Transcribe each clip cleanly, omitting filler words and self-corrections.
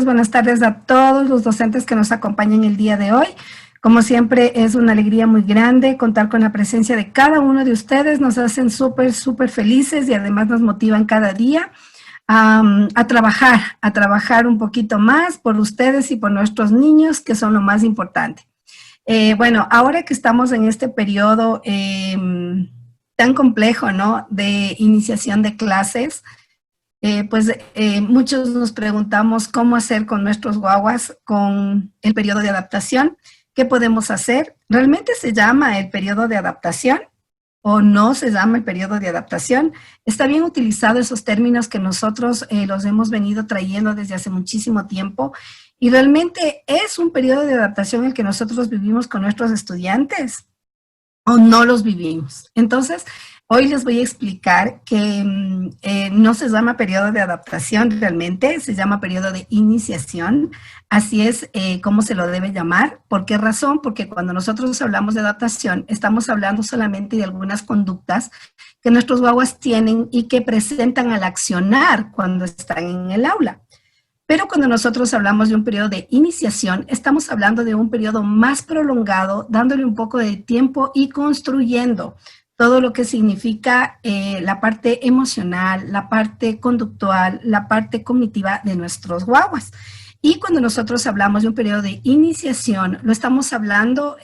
buenas tardes a todos los docentes que nos acompañan el día de hoy. Como siempre, es una alegría muy grande contar con la presencia de cada uno de ustedes. Nos hacen súper felices y además nos motivan cada día a trabajar un poquito más por ustedes y por nuestros niños, que son lo más importante. Bueno, ahora que estamos en este periodo tan complejo, ¿no?, de iniciación de clases, muchos nos preguntamos cómo hacer con nuestros guaguas con el periodo de adaptación. ¿Qué podemos hacer? ¿Realmente se llama el periodo de adaptación o no se llama el periodo de adaptación? Está bien utilizado esos términos que nosotros los hemos venido trayendo desde hace muchísimo tiempo, y realmente es un periodo de adaptación el que nosotros vivimos con nuestros estudiantes o no los vivimos. Entonces, hoy les voy a explicar que no se llama periodo de adaptación realmente, se llama periodo de iniciación. Así es como se lo debe llamar. ¿Por qué razón? Porque cuando nosotros hablamos de adaptación, estamos hablando solamente de algunas conductas que nuestros guaguas tienen y que presentan al accionar cuando están en el aula. Pero cuando nosotros hablamos de un periodo de iniciación, estamos hablando de un periodo más prolongado, dándole un poco de tiempo y construyendo todo lo que significa la parte emocional, la parte conductual, la parte cognitiva de nuestros guaguas. Y cuando nosotros hablamos de un periodo de iniciación, lo estamos hablando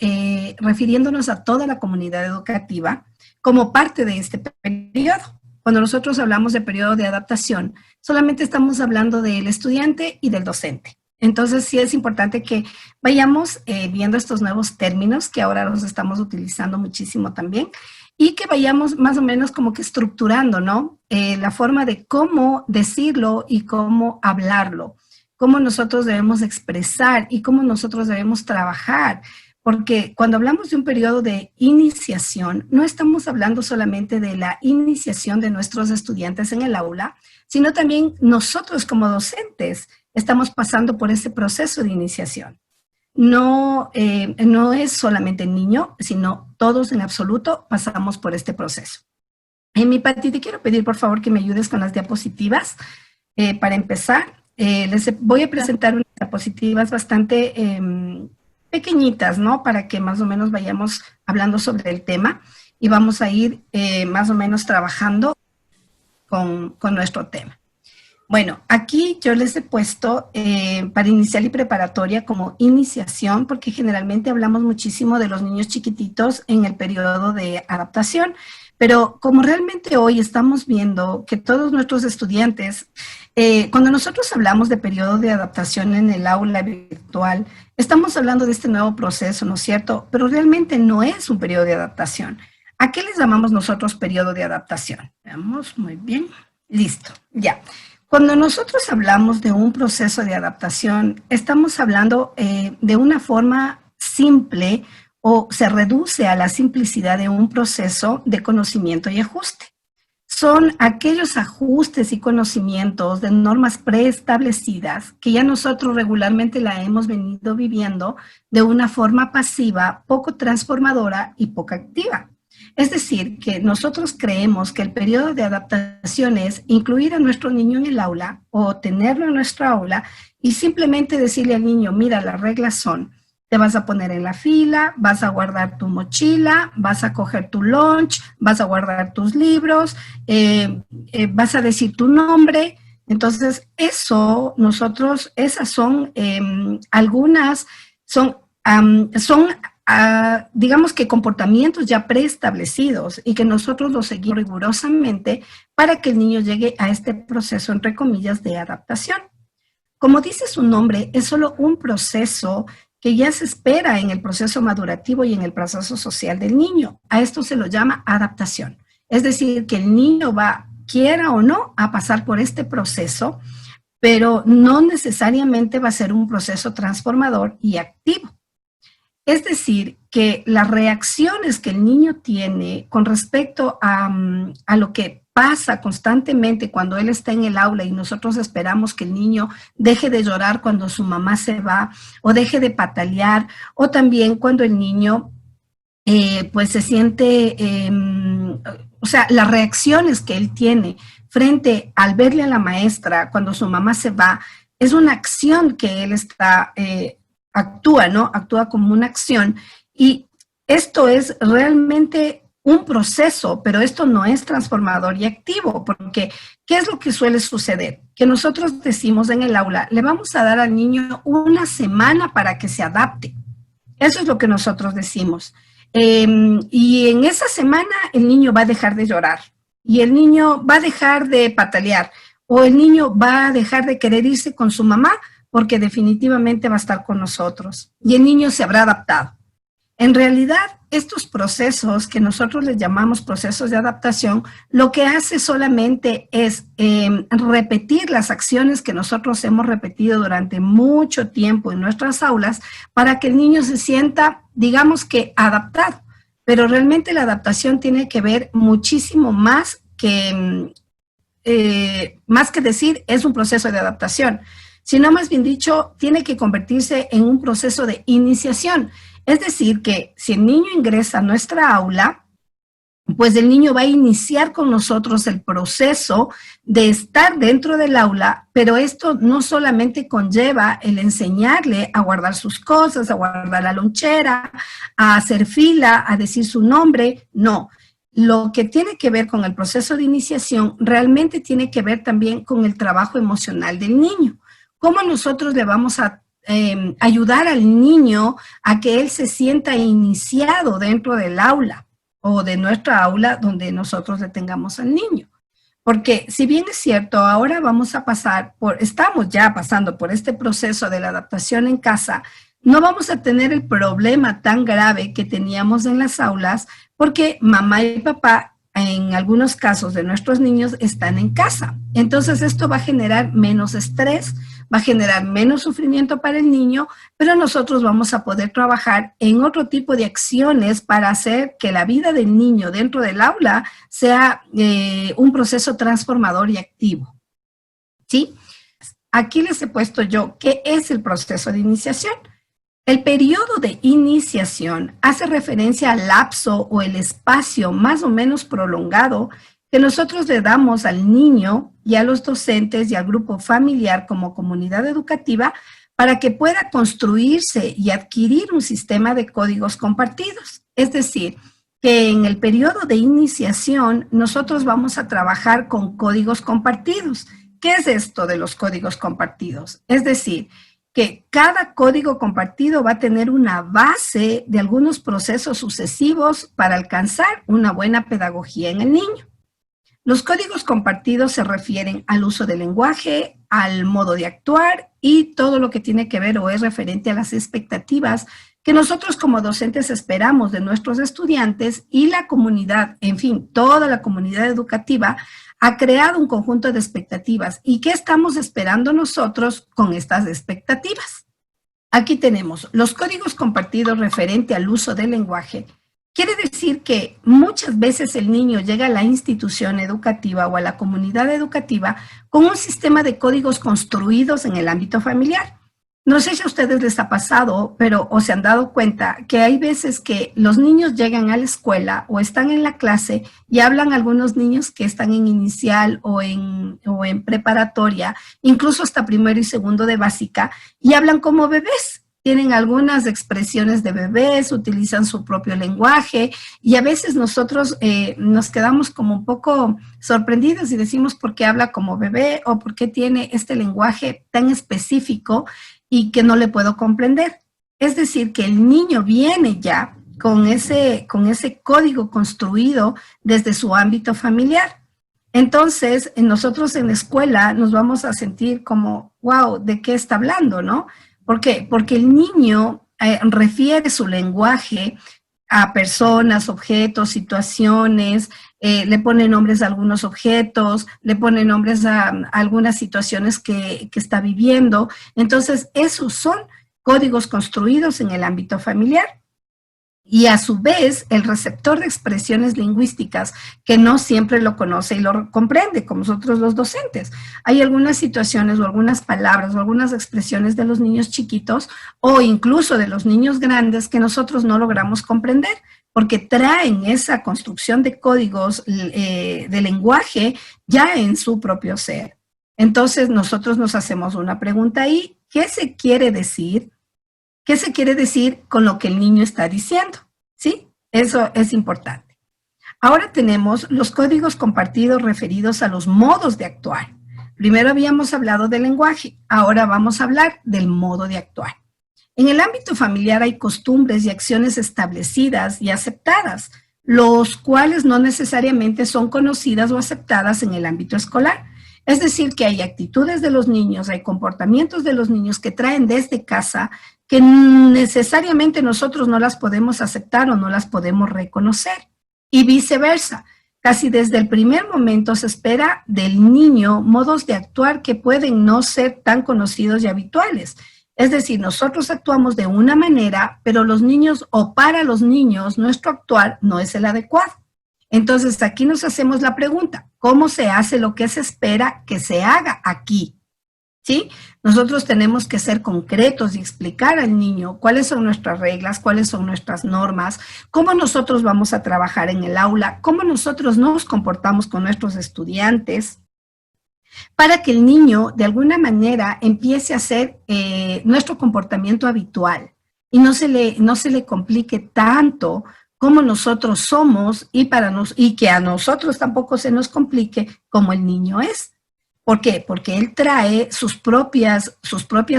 refiriéndonos a toda la comunidad educativa como parte de este periodo. Cuando nosotros hablamos de periodo de adaptación, solamente estamos hablando del estudiante y del docente. Entonces, sí es importante que vayamos viendo estos nuevos términos que ahora los estamos utilizando muchísimo también, y que vayamos más o menos como que estructurando, ¿no? La forma de cómo decirlo y cómo hablarlo, cómo nosotros debemos expresar y cómo nosotros debemos trabajar. Porque cuando hablamos de un periodo de iniciación, no estamos hablando solamente de la iniciación de nuestros estudiantes en el aula, sino también nosotros como docentes estamos pasando por ese proceso de iniciación. No es solamente el niño, sino todos en absoluto pasamos por este proceso. Mi Pati, te quiero pedir por favor que me ayudes con las diapositivas. Para empezar, les voy a presentar unas diapositivas bastante pequeñitas, ¿no? Para que más o menos vayamos hablando sobre el tema y vamos a ir más o menos trabajando con nuestro tema. Bueno, aquí yo les he puesto para inicial y preparatoria como iniciación, porque generalmente hablamos muchísimo de los niños chiquititos en el periodo de adaptación, pero como realmente hoy estamos viendo que todos nuestros estudiantes, cuando nosotros hablamos de periodo de adaptación en el aula virtual, estamos hablando de este nuevo proceso, ¿no es cierto? Pero realmente no es un periodo de adaptación. ¿A qué les llamamos nosotros periodo de adaptación? Veamos, muy bien, listo, ya. Cuando nosotros hablamos de un proceso de adaptación, estamos hablando de una forma simple o se reduce a la simplicidad de un proceso de conocimiento y ajuste. Son aquellos ajustes y conocimientos de normas preestablecidas que ya nosotros regularmente la hemos venido viviendo de una forma pasiva, poco transformadora y poco activa. Es decir, que nosotros creemos que el periodo de adaptación es incluir a nuestro niño en el aula o tenerlo en nuestra aula y simplemente decirle al niño, mira, las reglas son, te vas a poner en la fila, vas a guardar tu mochila, vas a coger tu lunch, vas a guardar tus libros, vas a decir tu nombre. Entonces, eso, nosotros, esas son algunas, digamos que comportamientos ya preestablecidos y que nosotros los seguimos rigurosamente para que el niño llegue a este proceso, entre comillas, de adaptación. Como dice su nombre, es solo un proceso que ya se espera en el proceso madurativo y en el proceso social del niño. A esto se lo llama adaptación. Es decir, que el niño va, quiera o no, a pasar por este proceso, pero no necesariamente va a ser un proceso transformador y activo. Es decir, que las reacciones que el niño tiene con respecto a lo que pasa constantemente cuando él está en el aula y nosotros esperamos que el niño deje de llorar cuando su mamá se va o deje de patalear, o también cuando el niño pues se siente, o sea, las reacciones que él tiene frente al verle a la maestra cuando su mamá se va, es una acción que él actúa, ¿no? Actúa como una acción. Y esto es realmente un proceso, pero esto no es transformador y activo, porque ¿qué es lo que suele suceder? Que nosotros decimos en el aula, le vamos a dar al niño una semana para que se adapte. Eso es lo que nosotros decimos. Y en esa semana el niño va a dejar de llorar y el niño va a dejar de patalear o el niño va a dejar de querer irse con su mamá porque definitivamente va a estar con nosotros y el niño se habrá adaptado. En realidad, estos procesos que nosotros les llamamos procesos de adaptación, lo que hace solamente es repetir las acciones que nosotros hemos repetido durante mucho tiempo en nuestras aulas para que el niño se sienta, digamos que, adaptado. Pero realmente la adaptación tiene que ver muchísimo más que decir es un proceso de adaptación, sino más bien dicho, tiene que convertirse en un proceso de iniciación. Es decir, que si el niño ingresa a nuestra aula, pues el niño va a iniciar con nosotros el proceso de estar dentro del aula, pero esto no solamente conlleva el enseñarle a guardar sus cosas, a guardar la lonchera, a hacer fila, a decir su nombre, no. Lo que tiene que ver con el proceso de iniciación realmente tiene que ver también con el trabajo emocional del niño. ¿Cómo nosotros le vamos a ayudar al niño a que él se sienta iniciado dentro del aula o de nuestra aula donde nosotros le tengamos al niño? Porque si bien es cierto, ahora estamos ya pasando por este proceso de la adaptación en casa, no vamos a tener el problema tan grave que teníamos en las aulas porque mamá y papá en algunos casos de nuestros niños están en casa. Entonces esto va a generar menos estrés, va a generar menos sufrimiento para el niño, pero nosotros vamos a poder trabajar en otro tipo de acciones para hacer que la vida del niño dentro del aula sea un proceso transformador y activo. ¿Sí? Aquí les he puesto yo qué es el proceso de iniciación. El periodo de iniciación hace referencia al lapso o el espacio más o menos prolongado que nosotros le damos al niño y a los docentes y al grupo familiar como comunidad educativa para que pueda construirse y adquirir un sistema de códigos compartidos. Es decir, que en el periodo de iniciación nosotros vamos a trabajar con códigos compartidos. ¿Qué es esto de los códigos compartidos? Es decir, que cada código compartido va a tener una base de algunos procesos sucesivos para alcanzar una buena pedagogía en el niño. Los códigos compartidos se refieren al uso del lenguaje, al modo de actuar y todo lo que tiene que ver o es referente a las expectativas que nosotros como docentes esperamos de nuestros estudiantes y la comunidad, en fin, toda la comunidad educativa ha creado un conjunto de expectativas. ¿Y qué estamos esperando nosotros con estas expectativas? Aquí tenemos los códigos compartidos referente al uso del lenguaje. Quiere decir que muchas veces el niño llega a la institución educativa o a la comunidad educativa con un sistema de códigos construidos en el ámbito familiar. No sé si a ustedes les ha pasado, pero o se han dado cuenta que hay veces que los niños llegan a la escuela o están en la clase y hablan algunos niños que están en inicial o en preparatoria, incluso hasta primero y segundo de básica, y hablan como bebés. Tienen algunas expresiones de bebés, utilizan su propio lenguaje y a veces nosotros nos quedamos como un poco sorprendidos y decimos por qué habla como bebé o por qué tiene este lenguaje tan específico y que no le puedo comprender. Es decir, que el niño viene ya con ese código construido desde su ámbito familiar. Entonces, nosotros en la escuela nos vamos a sentir como, wow, ¿de qué está hablando, no? ¿Por qué? Porque el niño refiere su lenguaje a personas, objetos, situaciones, le pone nombres a algunos objetos, le pone nombres a algunas situaciones que está viviendo. Entonces, esos son códigos construidos en el ámbito familiar. Y a su vez, el receptor de expresiones lingüísticas, que no siempre lo conoce y lo comprende, como nosotros los docentes. Hay algunas situaciones o algunas palabras o algunas expresiones de los niños chiquitos o incluso de los niños grandes que nosotros no logramos comprender, porque traen esa construcción de códigos de lenguaje ya en su propio ser. Entonces, nosotros nos hacemos una pregunta ahí, ¿qué se quiere decir? ¿Qué se quiere decir con lo que el niño está diciendo? ¿Sí? Eso es importante. Ahora tenemos los códigos compartidos referidos a los modos de actuar. Primero habíamos hablado del lenguaje, ahora vamos a hablar del modo de actuar. En el ámbito familiar hay costumbres y acciones establecidas y aceptadas, los cuales no necesariamente son conocidas o aceptadas en el ámbito escolar. Es decir, que hay actitudes de los niños, hay comportamientos de los niños que traen desde casa que necesariamente nosotros no las podemos aceptar o no las podemos reconocer. Y viceversa, casi desde el primer momento se espera del niño modos de actuar que pueden no ser tan conocidos y habituales. Es decir, nosotros actuamos de una manera, pero los niños o para los niños nuestro actuar no es el adecuado. Entonces aquí nos hacemos la pregunta, ¿cómo se hace lo que se espera que se haga aquí? ¿Sí? Nosotros tenemos que ser concretos y explicar al niño cuáles son nuestras reglas, cuáles son nuestras normas, cómo nosotros vamos a trabajar en el aula, cómo nosotros nos comportamos con nuestros estudiantes, para que el niño de alguna manera empiece a hacer nuestro comportamiento habitual y no se le complique tanto como nosotros somos y que a nosotros tampoco se nos complique como el niño es. ¿Por qué? Porque él trae sus propias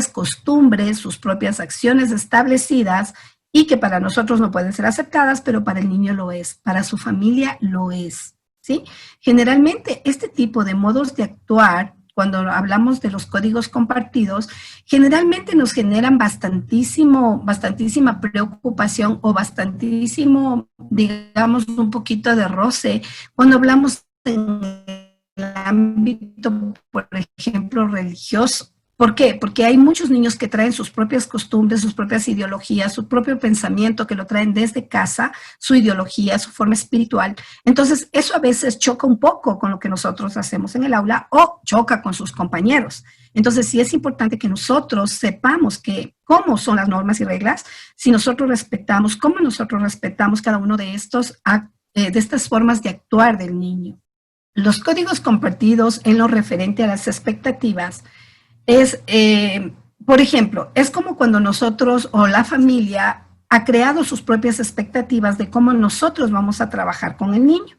costumbres, sus propias acciones establecidas y que para nosotros no pueden ser aceptadas, pero para el niño lo es, para su familia lo es, ¿sí? Generalmente este tipo de modos de actuar, cuando hablamos de los códigos compartidos, generalmente nos generan bastantísima preocupación o bastantísimo, digamos, un poquito de roce cuando hablamos en el ámbito, por ejemplo, religioso. ¿Por qué? Porque hay muchos niños que traen sus propias costumbres, sus propias ideologías, su propio pensamiento, que lo traen desde casa, su ideología, su forma espiritual. Entonces, eso a veces choca un poco con lo que nosotros hacemos en el aula o choca con sus compañeros. Entonces, sí es importante que nosotros sepamos cómo son las normas y reglas, si nosotros respetamos, cómo nosotros respetamos cada uno de estas formas de actuar del niño. Los códigos compartidos en lo referente a las expectativas es, por ejemplo, es como cuando nosotros o la familia ha creado sus propias expectativas de cómo nosotros vamos a trabajar con el niño.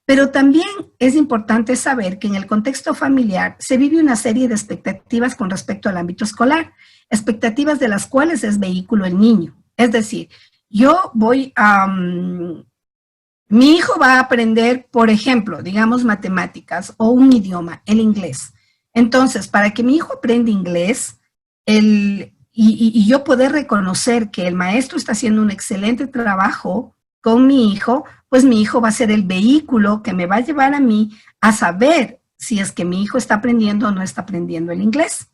Pero también es importante saber que en el contexto familiar se vive una serie de expectativas con respecto al ámbito escolar, expectativas de las cuales es vehículo el niño. Es decir, mi hijo va a aprender, por ejemplo, digamos matemáticas o un idioma, el inglés. Entonces, para que mi hijo aprenda inglés y yo poder reconocer que el maestro está haciendo un excelente trabajo con mi hijo, pues mi hijo va a ser el vehículo que me va a llevar a mí a saber si es que mi hijo está aprendiendo o no está aprendiendo el inglés.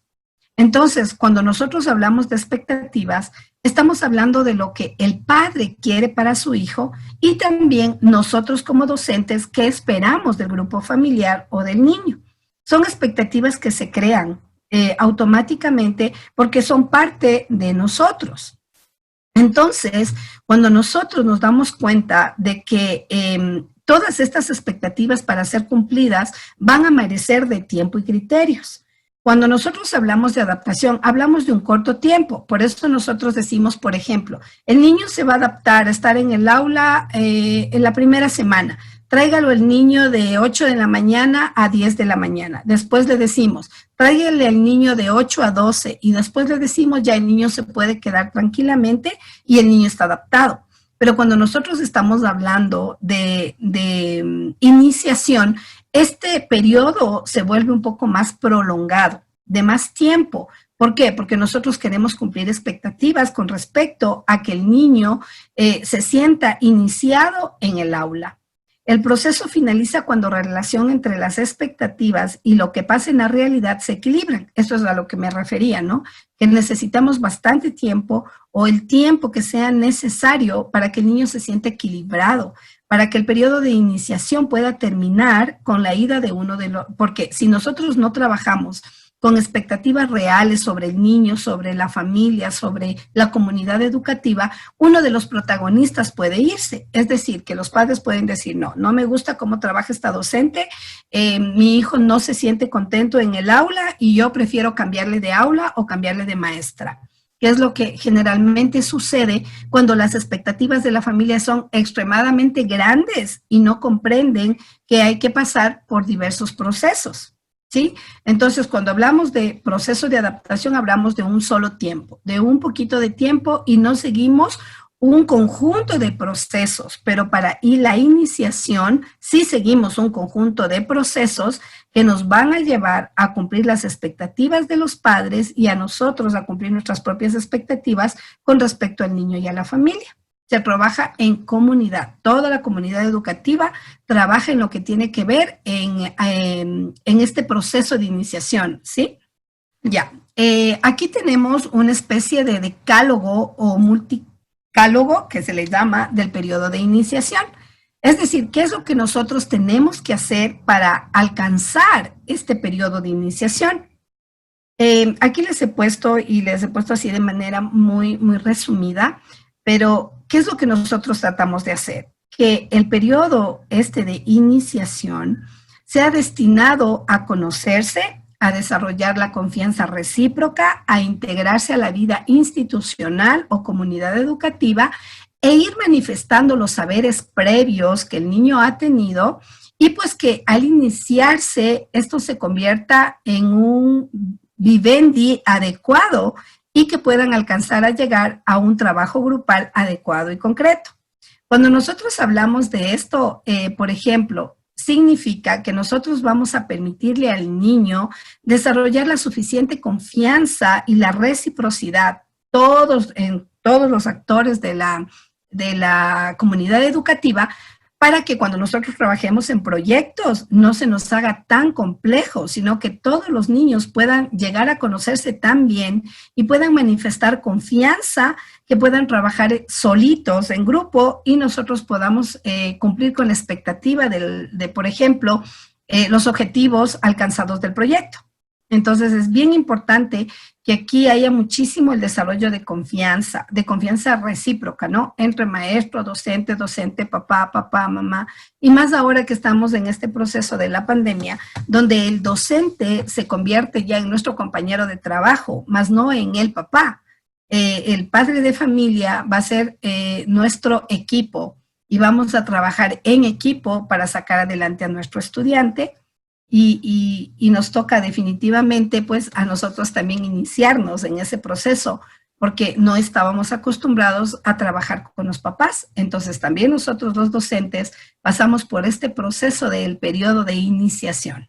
Entonces, cuando nosotros hablamos de expectativas, estamos hablando de lo que el padre quiere para su hijo y también nosotros como docentes, ¿qué esperamos del grupo familiar o del niño? Son expectativas que se crean automáticamente porque son parte de nosotros. Entonces, cuando nosotros nos damos cuenta de que todas estas expectativas para ser cumplidas van a merecer de tiempo y criterios. Cuando nosotros hablamos de adaptación, hablamos de un corto tiempo. Por eso nosotros decimos, por ejemplo, el niño se va a adaptar a estar en el aula en la primera semana. Tráigalo el niño de 8 de la mañana a 10 de la mañana. Después le decimos, tráigale al niño de 8 a 12 y después le decimos, ya el niño se puede quedar tranquilamente y el niño está adaptado. Pero cuando nosotros estamos hablando de iniciación, este periodo se vuelve un poco más prolongado, de más tiempo. ¿Por qué? Porque nosotros queremos cumplir expectativas con respecto a que el niño se sienta iniciado en el aula. El proceso finaliza cuando la relación entre las expectativas y lo que pasa en la realidad se equilibran. Eso es a lo que me refería, ¿no? Que necesitamos bastante tiempo o el tiempo que sea necesario para que el niño se sienta equilibrado, para que el periodo de iniciación pueda terminar con la ida de uno de los... Porque si nosotros no trabajamos con expectativas reales sobre el niño, sobre la familia, sobre la comunidad educativa, uno de los protagonistas puede irse. Es decir, que los padres pueden decir, no, no me gusta cómo trabaja esta docente, mi hijo no se siente contento en el aula y yo prefiero cambiarle de aula o cambiarle de maestra. Que es lo que generalmente sucede cuando las expectativas de la familia son extremadamente grandes y no comprenden que hay que pasar por diversos procesos, ¿sí? Entonces, cuando hablamos de proceso de adaptación, hablamos de un solo tiempo, de un poquito de tiempo y no seguimos un conjunto de procesos, pero para la iniciación sí seguimos un conjunto de procesos que nos van a llevar a cumplir las expectativas de los padres y a nosotros a cumplir nuestras propias expectativas con respecto al niño y a la familia. Se trabaja en comunidad, toda la comunidad educativa trabaja en lo que tiene que ver en este proceso de iniciación, ¿sí? Ya, aquí tenemos una especie de decálogo o multicálogo que se le llama del periodo de iniciación. Es decir, ¿qué es lo que nosotros tenemos que hacer para alcanzar este periodo de iniciación? Aquí les he puesto así de manera muy resumida, pero ¿qué es lo que nosotros tratamos de hacer? Que el periodo de iniciación sea destinado a conocerse, a desarrollar la confianza recíproca, a integrarse a la vida institucional o comunidad educativa e ir manifestando los saberes previos que el niño ha tenido y pues que al iniciarse esto se convierta en un vivendi adecuado y que puedan alcanzar a llegar a un trabajo grupal adecuado y concreto. Cuando nosotros hablamos de esto, por ejemplo, significa que nosotros vamos a permitirle al niño desarrollar la suficiente confianza y la reciprocidad, en todos los actores de la comunidad educativa, para que cuando nosotros trabajemos en proyectos no se nos haga tan complejo, sino que todos los niños puedan llegar a conocerse tan bien y puedan manifestar confianza, que puedan trabajar solitos en grupo y nosotros podamos cumplir con la expectativa de por ejemplo, los objetivos alcanzados del proyecto. Entonces es bien importante que aquí haya muchísimo el desarrollo de confianza recíproca, ¿no? Entre maestro, docente, papá, mamá, y más ahora que estamos en este proceso de la pandemia, donde el docente se convierte ya en nuestro compañero de trabajo, más no en el papá. El padre de familia va a ser nuestro equipo y vamos a trabajar en equipo para sacar adelante a nuestro estudiante. Y nos toca definitivamente pues a nosotros también iniciarnos en ese proceso porque no estábamos acostumbrados a trabajar con los papás. Entonces también nosotros los docentes pasamos por este proceso del periodo de iniciación.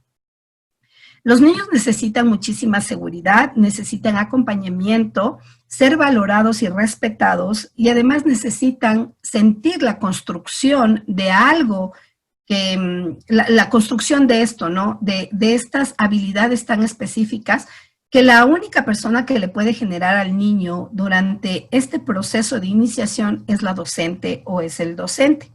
Los niños necesitan muchísima seguridad, necesitan acompañamiento, ser valorados y respetados y además necesitan sentir la construcción de algo que la construcción de esto, ¿no? De estas habilidades tan específicas que la única persona que le puede generar al niño durante este proceso de iniciación es la docente o es el docente.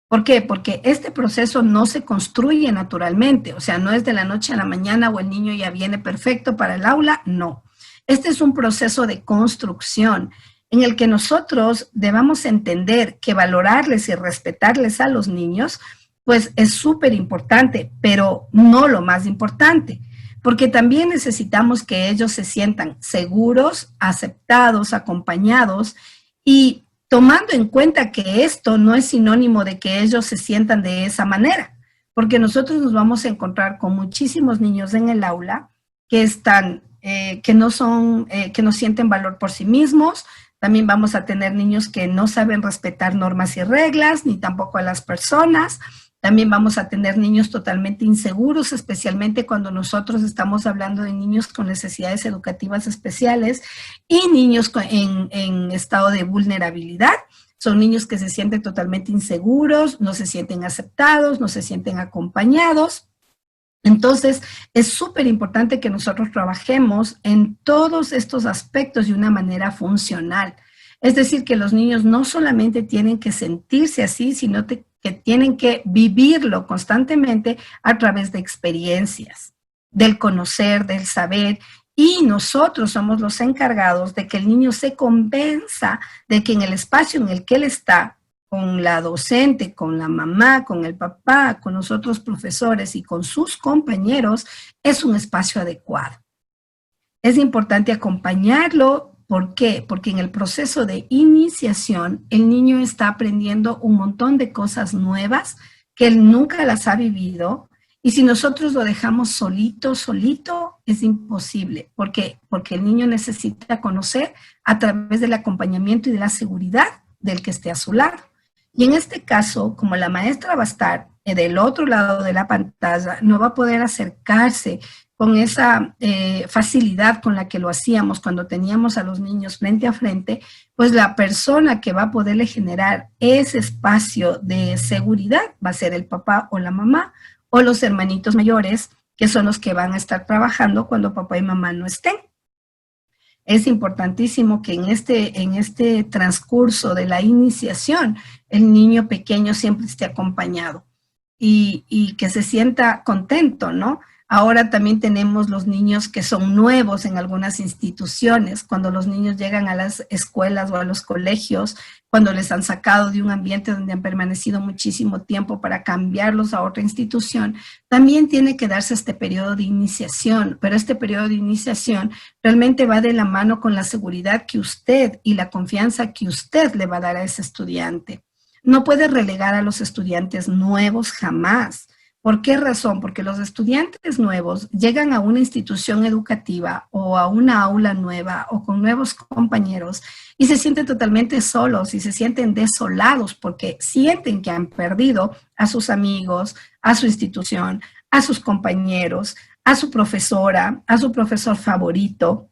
¿Por qué? Porque este proceso no se construye naturalmente, o sea, no es de la noche a la mañana o el niño ya viene perfecto para el aula, no. Este es un proceso de construcción en el que nosotros debamos entender que valorarles y respetarles a los niños pues es súper importante, pero no lo más importante, porque también necesitamos que ellos se sientan seguros, aceptados, acompañados y tomando en cuenta que esto no es sinónimo de que ellos se sientan de esa manera, porque nosotros nos vamos a encontrar con muchísimos niños en el aula que están, que no sienten valor por sí mismos. También vamos a tener niños que no saben respetar normas y reglas, ni tampoco a las personas. También vamos a tener niños totalmente inseguros, especialmente cuando nosotros estamos hablando de niños con necesidades educativas especiales y niños en estado de vulnerabilidad. Son niños que se sienten totalmente inseguros, no se sienten aceptados, no se sienten acompañados. Entonces, es súper importante que nosotros trabajemos en todos estos aspectos de una manera funcional. Es decir, que los niños no solamente tienen que sentirse así, sino que tienen que vivirlo constantemente a través de experiencias. del conocer, del saber, y nosotros somos los encargados de que el niño se convenza de que en el espacio en el que él está, con la docente, con la mamá, con el papá, con los otros profesores y con sus compañeros, es un espacio adecuado. Es importante acompañarlo. ¿Por qué? Porque en el proceso de iniciación, el niño está aprendiendo un montón de cosas nuevas que él nunca las ha vivido. Y si nosotros lo dejamos solito, es imposible. ¿Por qué? Porque el niño necesita conocer a través del acompañamiento y de la seguridad del que esté a su lado. Y en este caso, como la maestra va a estar del otro lado de la pantalla, no va a poder acercarse con esa facilidad con la que lo hacíamos cuando teníamos a los niños frente a frente, pues la persona que va a poderle generar ese espacio de seguridad va a ser el papá o la mamá o los hermanitos mayores, que son los que van a estar trabajando cuando papá y mamá no estén. Es importantísimo que en este transcurso de la iniciación, el niño pequeño siempre esté acompañado y que se sienta contento, ¿no? Ahora también tenemos los niños que son nuevos en algunas instituciones, cuando los niños llegan a las escuelas o a los colegios, cuando les han sacado de un ambiente donde han permanecido muchísimo tiempo para cambiarlos a otra institución, también tiene que darse este periodo de iniciación, pero este periodo de iniciación realmente va de la mano con la seguridad que usted y la confianza que usted le va a dar a ese estudiante. No puede relegar a los estudiantes nuevos jamás. ¿Por qué razón? Porque los estudiantes nuevos llegan a una institución educativa o a una aula nueva o con nuevos compañeros y se sienten totalmente solos y se sienten desolados porque sienten que han perdido a sus amigos, a su institución, a sus compañeros, a su profesora, a su profesor favorito.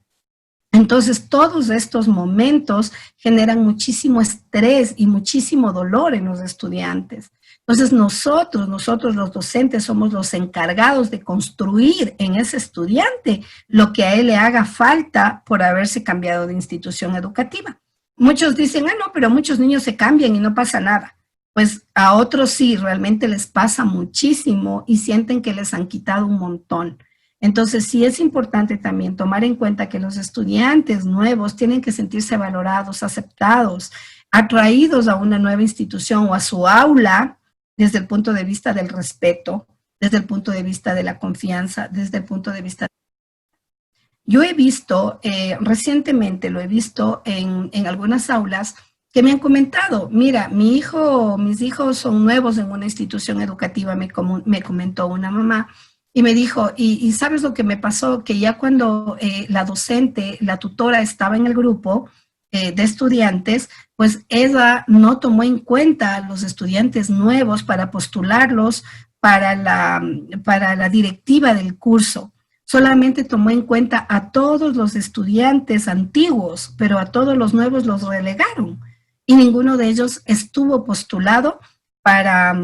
Entonces, todos estos momentos generan muchísimo estrés y muchísimo dolor en los estudiantes. Entonces, nosotros los docentes, somos los encargados de construir en ese estudiante lo que a él le haga falta por haberse cambiado de institución educativa. Muchos dicen, no, pero muchos niños se cambian y no pasa nada. Pues a otros sí, realmente les pasa muchísimo y sienten que les han quitado un montón. Entonces, sí es importante también tomar en cuenta que los estudiantes nuevos tienen que sentirse valorados, aceptados, atraídos a una nueva institución o a su aula desde el punto de vista del respeto, desde el punto de vista de la confianza, desde el punto de vista... Yo he visto, recientemente lo he visto en algunas aulas que me han comentado, mira, mis hijos son nuevos en una institución educativa, me comentó una mamá, y me dijo, y ¿sabes lo que me pasó? Que ya cuando la docente, la tutora estaba en el grupo de estudiantes, pues ella no tomó en cuenta a los estudiantes nuevos para postularlos para la directiva del curso. Solamente tomó en cuenta a todos los estudiantes antiguos, pero a todos los nuevos los relegaron. Y ninguno de ellos estuvo postulado para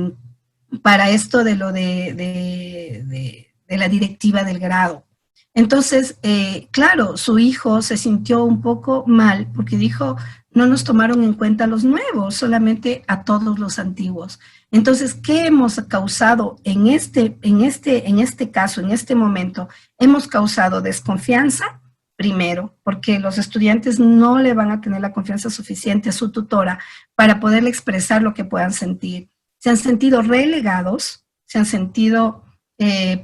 esto de lo de la directiva del grado. Entonces, claro, su hijo se sintió un poco mal porque dijo, no nos tomaron en cuenta a los nuevos, solamente a todos los antiguos. Entonces, ¿qué hemos causado en este caso, en este momento? Hemos causado desconfianza, primero, porque los estudiantes no le van a tener la confianza suficiente a su tutora para poderle expresar lo que puedan sentir. Se han sentido relegados, se han sentido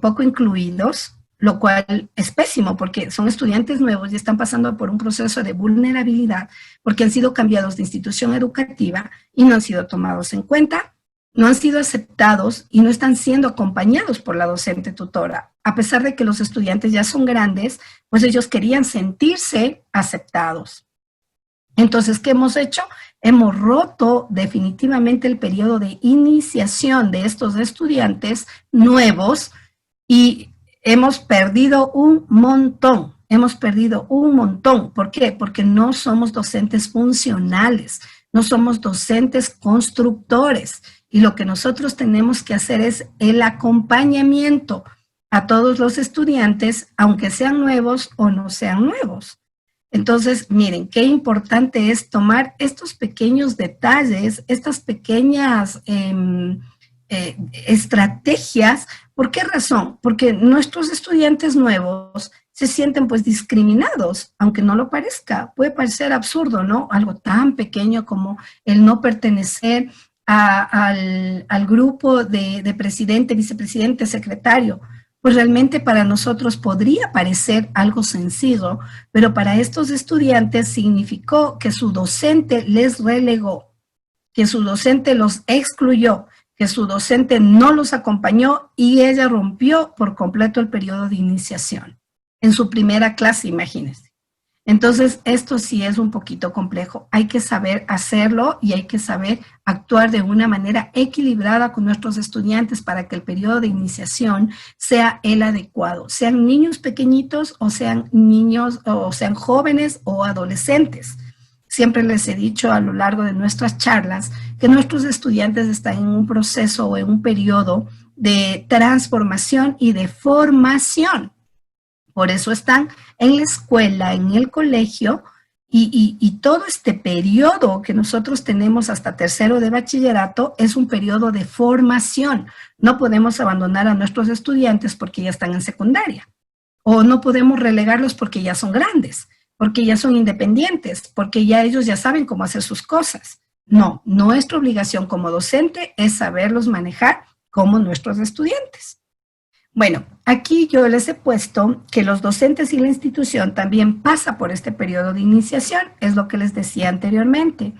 poco incluidos, lo cual es pésimo porque son estudiantes nuevos y están pasando por un proceso de vulnerabilidad porque han sido cambiados de institución educativa y no han sido tomados en cuenta, no han sido aceptados y no están siendo acompañados por la docente tutora. A pesar de que los estudiantes ya son grandes, pues ellos querían sentirse aceptados. Entonces, ¿qué hemos hecho? Hemos roto definitivamente el periodo de iniciación de estos estudiantes nuevos y hemos perdido un montón. ¿Por qué? Porque no somos docentes funcionales, no somos docentes constructores. Y lo que nosotros tenemos que hacer es el acompañamiento a todos los estudiantes, aunque sean nuevos o no sean nuevos. Entonces, miren, qué importante es tomar estos pequeños detalles, estas pequeñas estrategias. ¿Por qué razón? Porque nuestros estudiantes nuevos se sienten pues discriminados, aunque no lo parezca. Puede parecer absurdo, ¿no? Algo tan pequeño como el no pertenecer al grupo de presidente, vicepresidente, secretario. Pues realmente para nosotros podría parecer algo sencillo, pero para estos estudiantes significó que su docente les relegó, que su docente los excluyó, que su docente no los acompañó y ella rompió por completo el periodo de iniciación en su primera clase, imagínense. Entonces, esto sí es un poquito complejo. Hay que saber hacerlo y hay que saber actuar de una manera equilibrada con nuestros estudiantes para que el periodo de iniciación sea el adecuado. Sean niños pequeñitos o sean niños o sean jóvenes o adolescentes. Siempre les he dicho a lo largo de nuestras charlas que nuestros estudiantes están en un proceso o en un periodo de transformación y de formación. Por eso están en la escuela, en el colegio, y todo este periodo que nosotros tenemos hasta tercero de bachillerato es un periodo de formación. No podemos abandonar a nuestros estudiantes porque ya están en secundaria, o no podemos relegarlos porque ya son grandes, porque ya son independientes, porque ya ellos ya saben cómo hacer sus cosas. No, nuestra obligación como docente es saberlos manejar como nuestros estudiantes. Bueno, aquí yo les he puesto que los docentes y la institución también pasa por este periodo de iniciación, es lo que les decía anteriormente.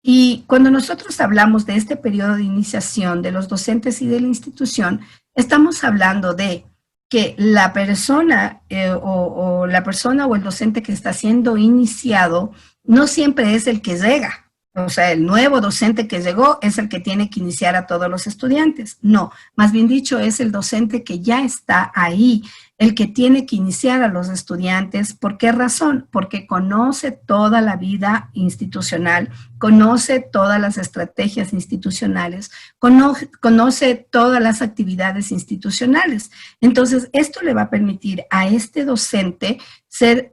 Y cuando nosotros hablamos de este periodo de iniciación de los docentes y de la institución, estamos hablando de que la persona o la persona o el docente que está siendo iniciado no siempre es el que llega. O sea, el nuevo docente que llegó es el que tiene que iniciar a todos los estudiantes. No, más bien dicho, es el docente que ya está ahí, el que tiene que iniciar a los estudiantes. ¿Por qué razón? Porque conoce toda la vida institucional, conoce todas las estrategias institucionales, conoce todas las actividades institucionales. Entonces, esto le va a permitir a este docente ser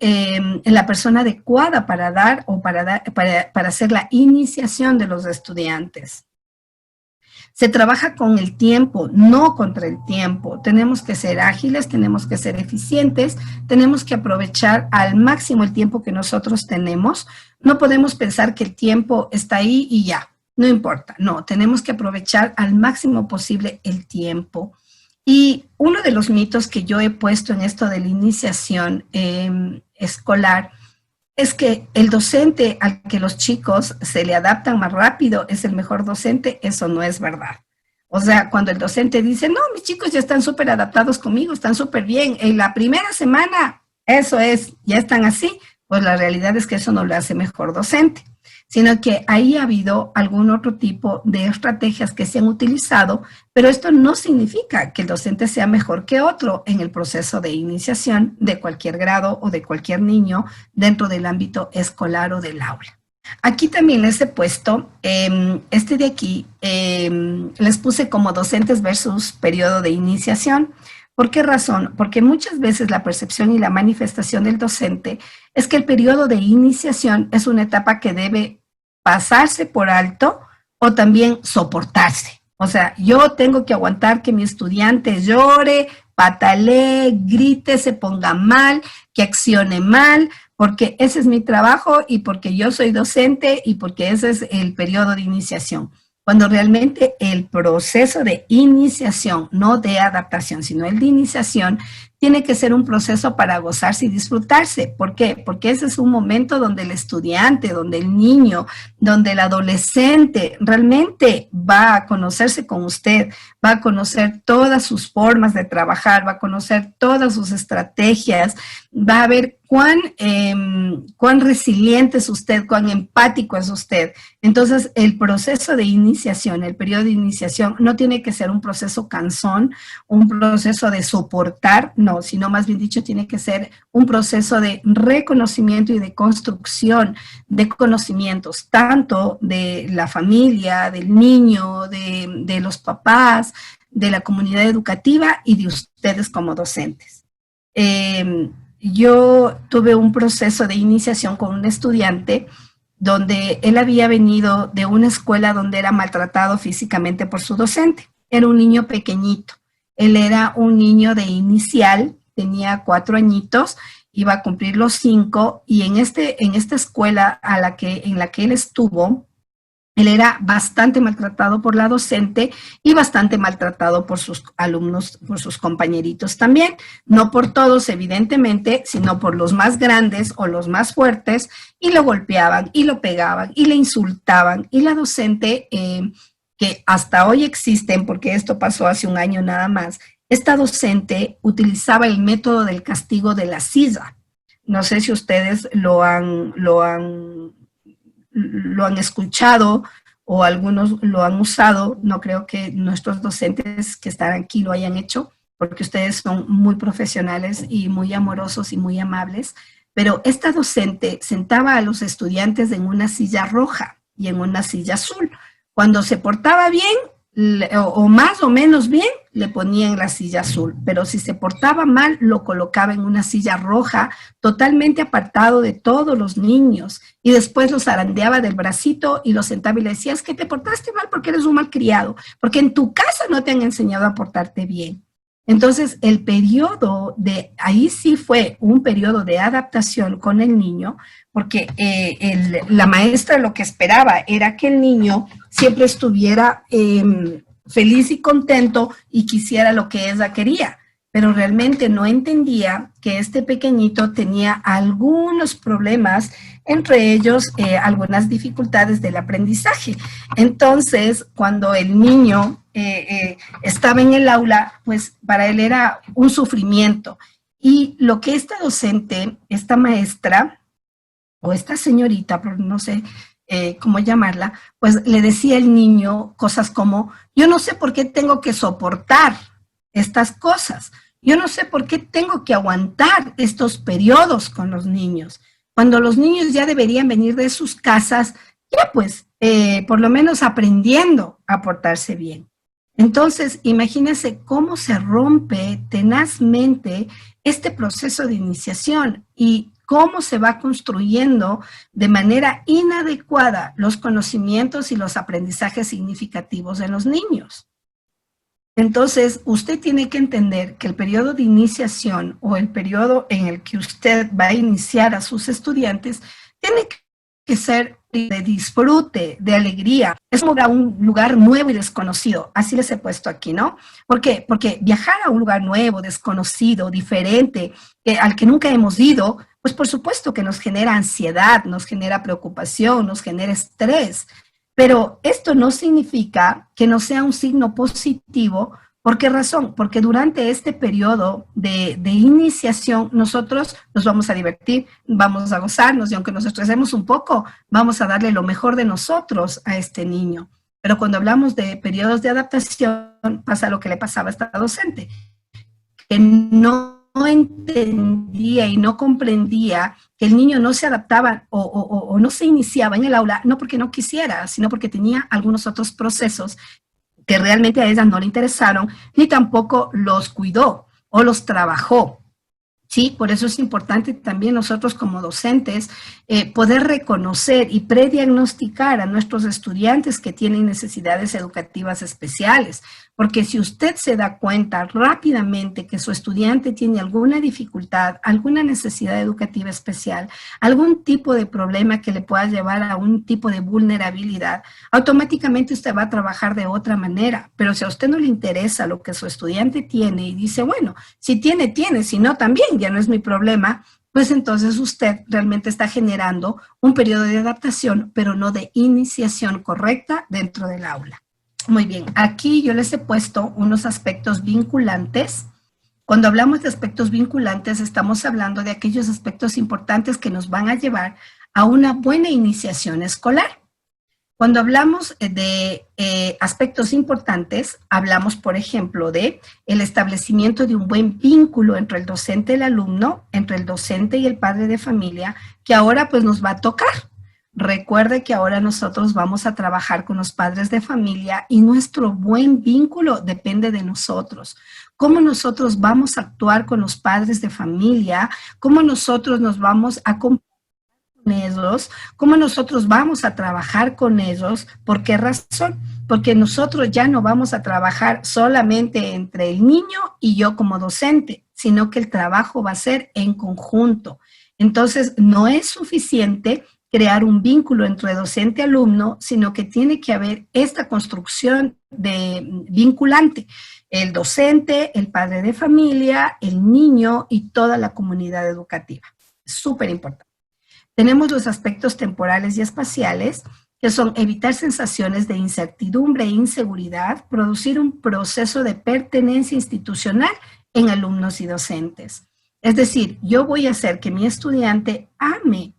la persona adecuada para dar o para hacer la iniciación de los estudiantes. Se trabaja con el tiempo, no contra el tiempo. Tenemos que ser ágiles, tenemos que ser eficientes, tenemos que aprovechar al máximo el tiempo que nosotros tenemos. No podemos pensar que el tiempo está ahí y ya, no importa. No, tenemos que aprovechar al máximo posible el tiempo. Y uno de los mitos que yo he puesto en esto de la iniciación escolar es que el docente al que los chicos se le adaptan más rápido es el mejor docente. Eso no es verdad. O sea, cuando el docente dice, no, mis chicos ya están súper adaptados conmigo, están súper bien, en la primera semana, eso es, ya están así, pues la realidad es que eso no lo hace mejor docente, sino que ahí ha habido algún otro tipo de estrategias que se han utilizado, pero esto no significa que el docente sea mejor que otro en el proceso de iniciación de cualquier grado o de cualquier niño dentro del ámbito escolar o del aula. Aquí también les he puesto, este de aquí, les puse como docentes versus periodo de iniciación. ¿Por qué razón? Porque muchas veces la percepción y la manifestación del docente es que el periodo de iniciación es una etapa que debe pasarse por alto o también soportarse. O sea, yo tengo que aguantar que mi estudiante llore, patalee, grite, se ponga mal, que accione mal, porque ese es mi trabajo y porque yo soy docente y porque ese es el periodo de iniciación. Cuando realmente el proceso de iniciación, no de adaptación, sino el de iniciación, tiene que ser un proceso para gozarse y disfrutarse. ¿Por qué? Porque ese es un momento donde el estudiante, donde el niño, donde el adolescente realmente va a conocerse con usted, va a conocer todas sus formas de trabajar, va a conocer todas sus estrategias, va a ver cuán resiliente es usted, cuán empático es usted. Entonces, el proceso de iniciación, el periodo de iniciación, no tiene que ser un proceso cansón, un proceso de soportar, no, sino más bien dicho, tiene que ser un proceso de reconocimiento y de construcción de conocimientos, tanto de la familia, del niño, de los papás, de la comunidad educativa y de ustedes como docentes. Yo tuve un proceso de iniciación con un estudiante donde él había venido de una escuela donde era maltratado físicamente por su docente. era un niño pequeñito. Él era un niño de inicial, tenía 4 añitos, iba a cumplir los 5, y en esta escuela en la que él estuvo, él era bastante maltratado por la docente y bastante maltratado por sus alumnos, por sus compañeritos también. No por todos, evidentemente, sino por los más grandes o los más fuertes, y lo golpeaban y lo pegaban y le insultaban. Y la docente, que hasta hoy existen, porque esto pasó hace un año nada más, esta docente utilizaba el método del castigo de la silla. No sé si ustedes lo han escuchado o algunos lo han usado. No creo que nuestros docentes que están aquí lo hayan hecho, porque ustedes son muy profesionales y muy amorosos y muy amables, pero esta docente sentaba a los estudiantes en una silla roja y en una silla azul. Cuando se portaba bien, o más o menos bien, le ponía en la silla azul, pero si se portaba mal, lo colocaba en una silla roja, totalmente apartado de todos los niños, y después los zarandeaba del bracito y los sentaba y le decía: es que te portaste mal porque eres un malcriado, porque en tu casa no te han enseñado a portarte bien. Entonces, el periodo ahí sí fue un periodo de adaptación con el niño, porque la maestra lo que esperaba era que el niño siempre estuviera feliz y contento y quisiera lo que ella quería, pero realmente no entendía que este pequeñito tenía algunos problemas, entre ellos algunas dificultades del aprendizaje. Entonces, cuando el niño estaba en el aula, pues para él era un sufrimiento. Y lo que esta docente, esta maestra, o esta señorita, pero no sé cómo llamarla, pues le decía al niño cosas como: yo no sé por qué tengo que soportar estas cosas, yo no sé por qué tengo que aguantar estos periodos con los niños, cuando los niños ya deberían venir de sus casas, ya pues, por lo menos aprendiendo a portarse bien. Entonces, imagínense cómo se rompe tenazmente este proceso de iniciación y cómo se va construyendo de manera inadecuada los conocimientos y los aprendizajes significativos de los niños. Entonces, usted tiene que entender que el periodo de iniciación o el periodo en el que usted va a iniciar a sus estudiantes tiene que ser de disfrute, de alegría. Es como a un lugar nuevo y desconocido. Así les he puesto aquí, ¿no? ¿Por qué? Porque viajar a un lugar nuevo, desconocido, diferente, al que nunca hemos ido, pues por supuesto que nos genera ansiedad, nos genera preocupación, nos genera estrés. Pero esto no significa que no sea un signo positivo. ¿Por qué razón? Porque durante este periodo de iniciación nosotros nos vamos a divertir, vamos a gozarnos, y aunque nos estresemos un poco, vamos a darle lo mejor de nosotros a este niño. Pero cuando hablamos de periodos de adaptación, pasa lo que le pasaba a esta docente, que no entendía y no comprendía que el niño no se adaptaba o no se iniciaba en el aula, no porque no quisiera, sino porque tenía algunos otros procesos que realmente a ella no le interesaron, ni tampoco los cuidó o los trabajó. Sí, por eso es importante también nosotros como docentes poder reconocer y prediagnosticar a nuestros estudiantes que tienen necesidades educativas especiales, porque si usted se da cuenta rápidamente que su estudiante tiene alguna dificultad, alguna necesidad educativa especial, algún tipo de problema que le pueda llevar a un tipo de vulnerabilidad, automáticamente usted va a trabajar de otra manera. Pero si a usted no le interesa lo que su estudiante tiene y dice: bueno, si tiene, tiene, si no, también, ya no es mi problema, pues entonces usted realmente está generando un periodo de adaptación, pero no de iniciación correcta dentro del aula. Muy bien, aquí yo les he puesto unos aspectos vinculantes. Cuando hablamos de aspectos vinculantes, estamos hablando de aquellos aspectos importantes que nos van a llevar a una buena iniciación escolar. Cuando hablamos de aspectos importantes, hablamos, por ejemplo, de el establecimiento de un buen vínculo entre el docente y el alumno, entre el docente y el padre de familia, que ahora pues nos va a tocar. Recuerde que ahora nosotros vamos a trabajar con los padres de familia y nuestro buen vínculo depende de nosotros. Cómo nosotros vamos a actuar con los padres de familia, cómo nosotros nos vamos a comportar con ellos, cómo nosotros vamos a trabajar con ellos, ¿por qué razón? Porque nosotros ya no vamos a trabajar solamente entre el niño y yo como docente, sino que el trabajo va a ser en conjunto. Entonces, no es suficiente crear un vínculo entre docente y alumno, sino que tiene que haber esta construcción de vinculante. El docente, el padre de familia, el niño y toda la comunidad educativa. Súper importante. Tenemos los aspectos temporales y espaciales, que son evitar sensaciones de incertidumbre e inseguridad, producir un proceso de pertenencia institucional en alumnos y docentes. Es decir, yo voy a hacer que mi estudiante ame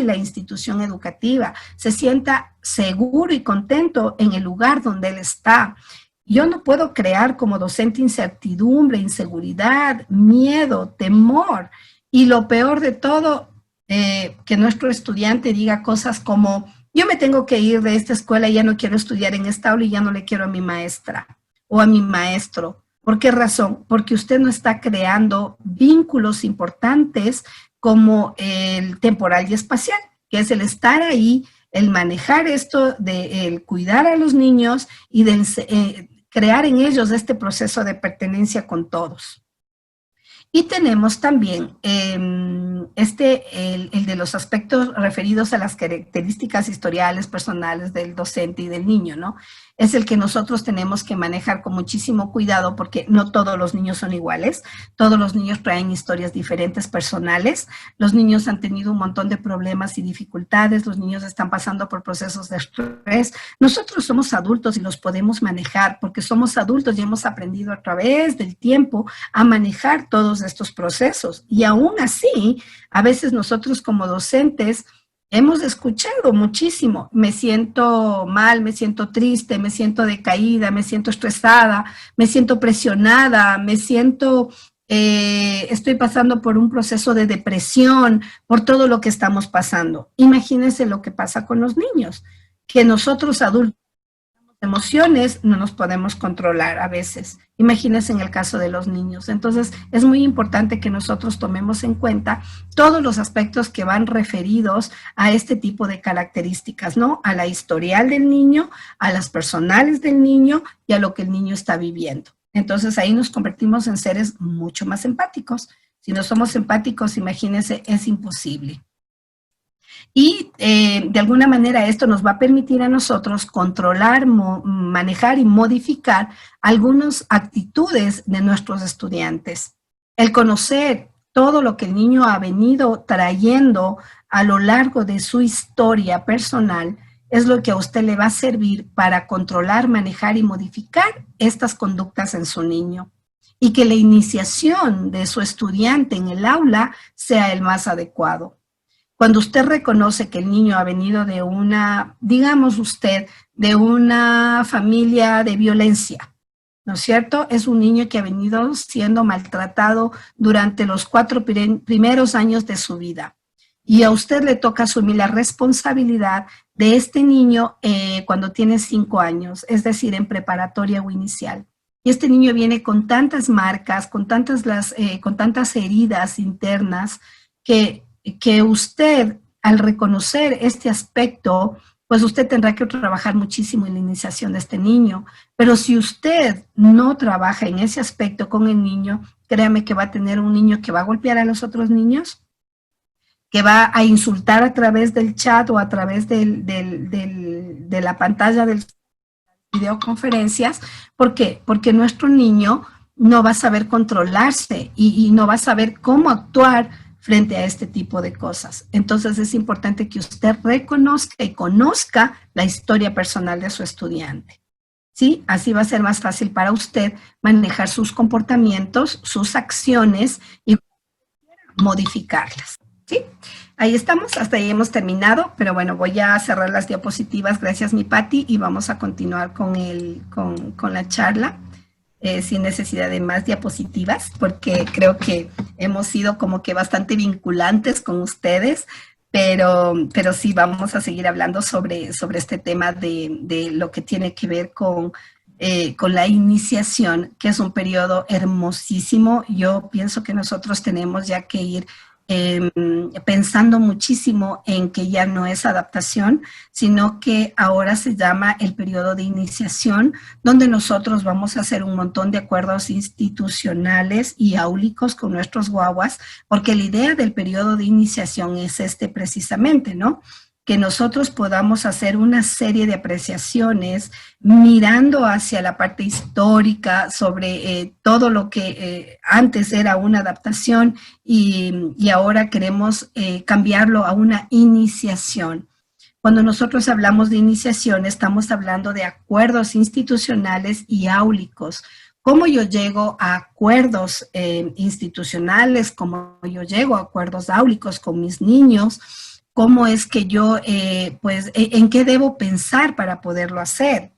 la institución educativa, se sienta seguro y contento en el lugar donde él está. Yo no puedo crear como docente incertidumbre, inseguridad, miedo, temor. Y lo peor de todo, que nuestro estudiante diga cosas como, yo me tengo que ir de esta escuela y ya no quiero estudiar en esta aula y ya no le quiero a mi maestra o a mi maestro. ¿Por qué razón? Porque usted no está creando vínculos importantes como el temporal y espacial, que es el estar ahí, el manejar esto, el cuidar a los niños y de crear en ellos este proceso de pertenencia con todos. Y tenemos también el de los aspectos referidos a las características historiales, personales del docente y del niño, ¿no? Es el que nosotros tenemos que manejar con muchísimo cuidado porque no todos los niños son iguales, todos los niños traen historias diferentes personales, los niños han tenido un montón de problemas y dificultades, los niños están pasando por procesos de estrés. Nosotros somos adultos y los podemos manejar porque somos adultos y hemos aprendido a través del tiempo a manejar todos estos procesos. Y aún así, a veces nosotros como docentes hemos escuchado muchísimo, me siento mal, me siento triste, me siento decaída, me siento estresada, me siento presionada, me siento, estoy pasando por un proceso de depresión, por todo lo que estamos pasando. Imagínense lo que pasa con los niños, que nosotros adultos, emociones no nos podemos controlar a veces. Imagínense en el caso de los niños. Entonces, es muy importante que nosotros tomemos en cuenta todos los aspectos que van referidos a este tipo de características, ¿no? A la historial del niño, a las personales del niño y a lo que el niño está viviendo. Entonces, ahí nos convertimos en seres mucho más empáticos. Si no somos empáticos, imagínense, es imposible. Y de alguna manera esto nos va a permitir a nosotros controlar, manejar y modificar algunas actitudes de nuestros estudiantes. El conocer todo lo que el niño ha venido trayendo a lo largo de su historia personal es lo que a usted le va a servir para controlar, manejar y modificar estas conductas en su niño. Y que la iniciación de su estudiante en el aula sea el más adecuado. Cuando usted reconoce que el niño ha venido de una, digamos usted, de una familia de violencia, ¿no es cierto? Es un niño que ha venido siendo maltratado durante los 4 primeros años de su vida. Y a usted le toca asumir la responsabilidad de este niño cuando tiene 5 años, es decir, en preparatoria o inicial. Y este niño viene con tantas marcas, con tantas heridas internas que usted, al reconocer este aspecto, pues usted tendrá que trabajar muchísimo en la iniciación de este niño. Pero si usted no trabaja en ese aspecto con el niño, créame que va a tener un niño que va a golpear a los otros niños, que va a insultar a través del chat o a través de la pantalla de videoconferencias. ¿Por qué? Porque nuestro niño no va a saber controlarse y no va a saber cómo actuar frente a este tipo de cosas. Entonces es importante que usted reconozca y conozca la historia personal de su estudiante. ¿Sí? Así va a ser más fácil para usted manejar sus comportamientos, sus acciones y modificarlas. ¿Sí? Ahí estamos, hasta ahí hemos terminado, pero bueno, voy a cerrar las diapositivas, gracias mi Patti, y vamos a continuar con la charla. Sin necesidad de más diapositivas, porque creo que hemos sido como que bastante vinculantes con ustedes, pero sí vamos a seguir hablando sobre este tema de lo que tiene que ver con la iniciación, que es un periodo hermosísimo. Yo pienso que nosotros tenemos ya que ir pensando muchísimo en que ya no es adaptación, sino que ahora se llama el periodo de iniciación, donde nosotros vamos a hacer un montón de acuerdos institucionales y áulicos con nuestros guaguas, porque la idea del periodo de iniciación es precisamente, ¿no? Que nosotros podamos hacer una serie de apreciaciones mirando hacia la parte histórica sobre todo lo que antes era una adaptación y ahora queremos cambiarlo a una iniciación. Cuando nosotros hablamos de iniciación, estamos hablando de acuerdos institucionales y áulicos. ¿Cómo yo llego a acuerdos institucionales? ¿Cómo yo llego a acuerdos áulicos con mis niños? ¿Cómo es que yo, en qué debo pensar para poderlo hacer?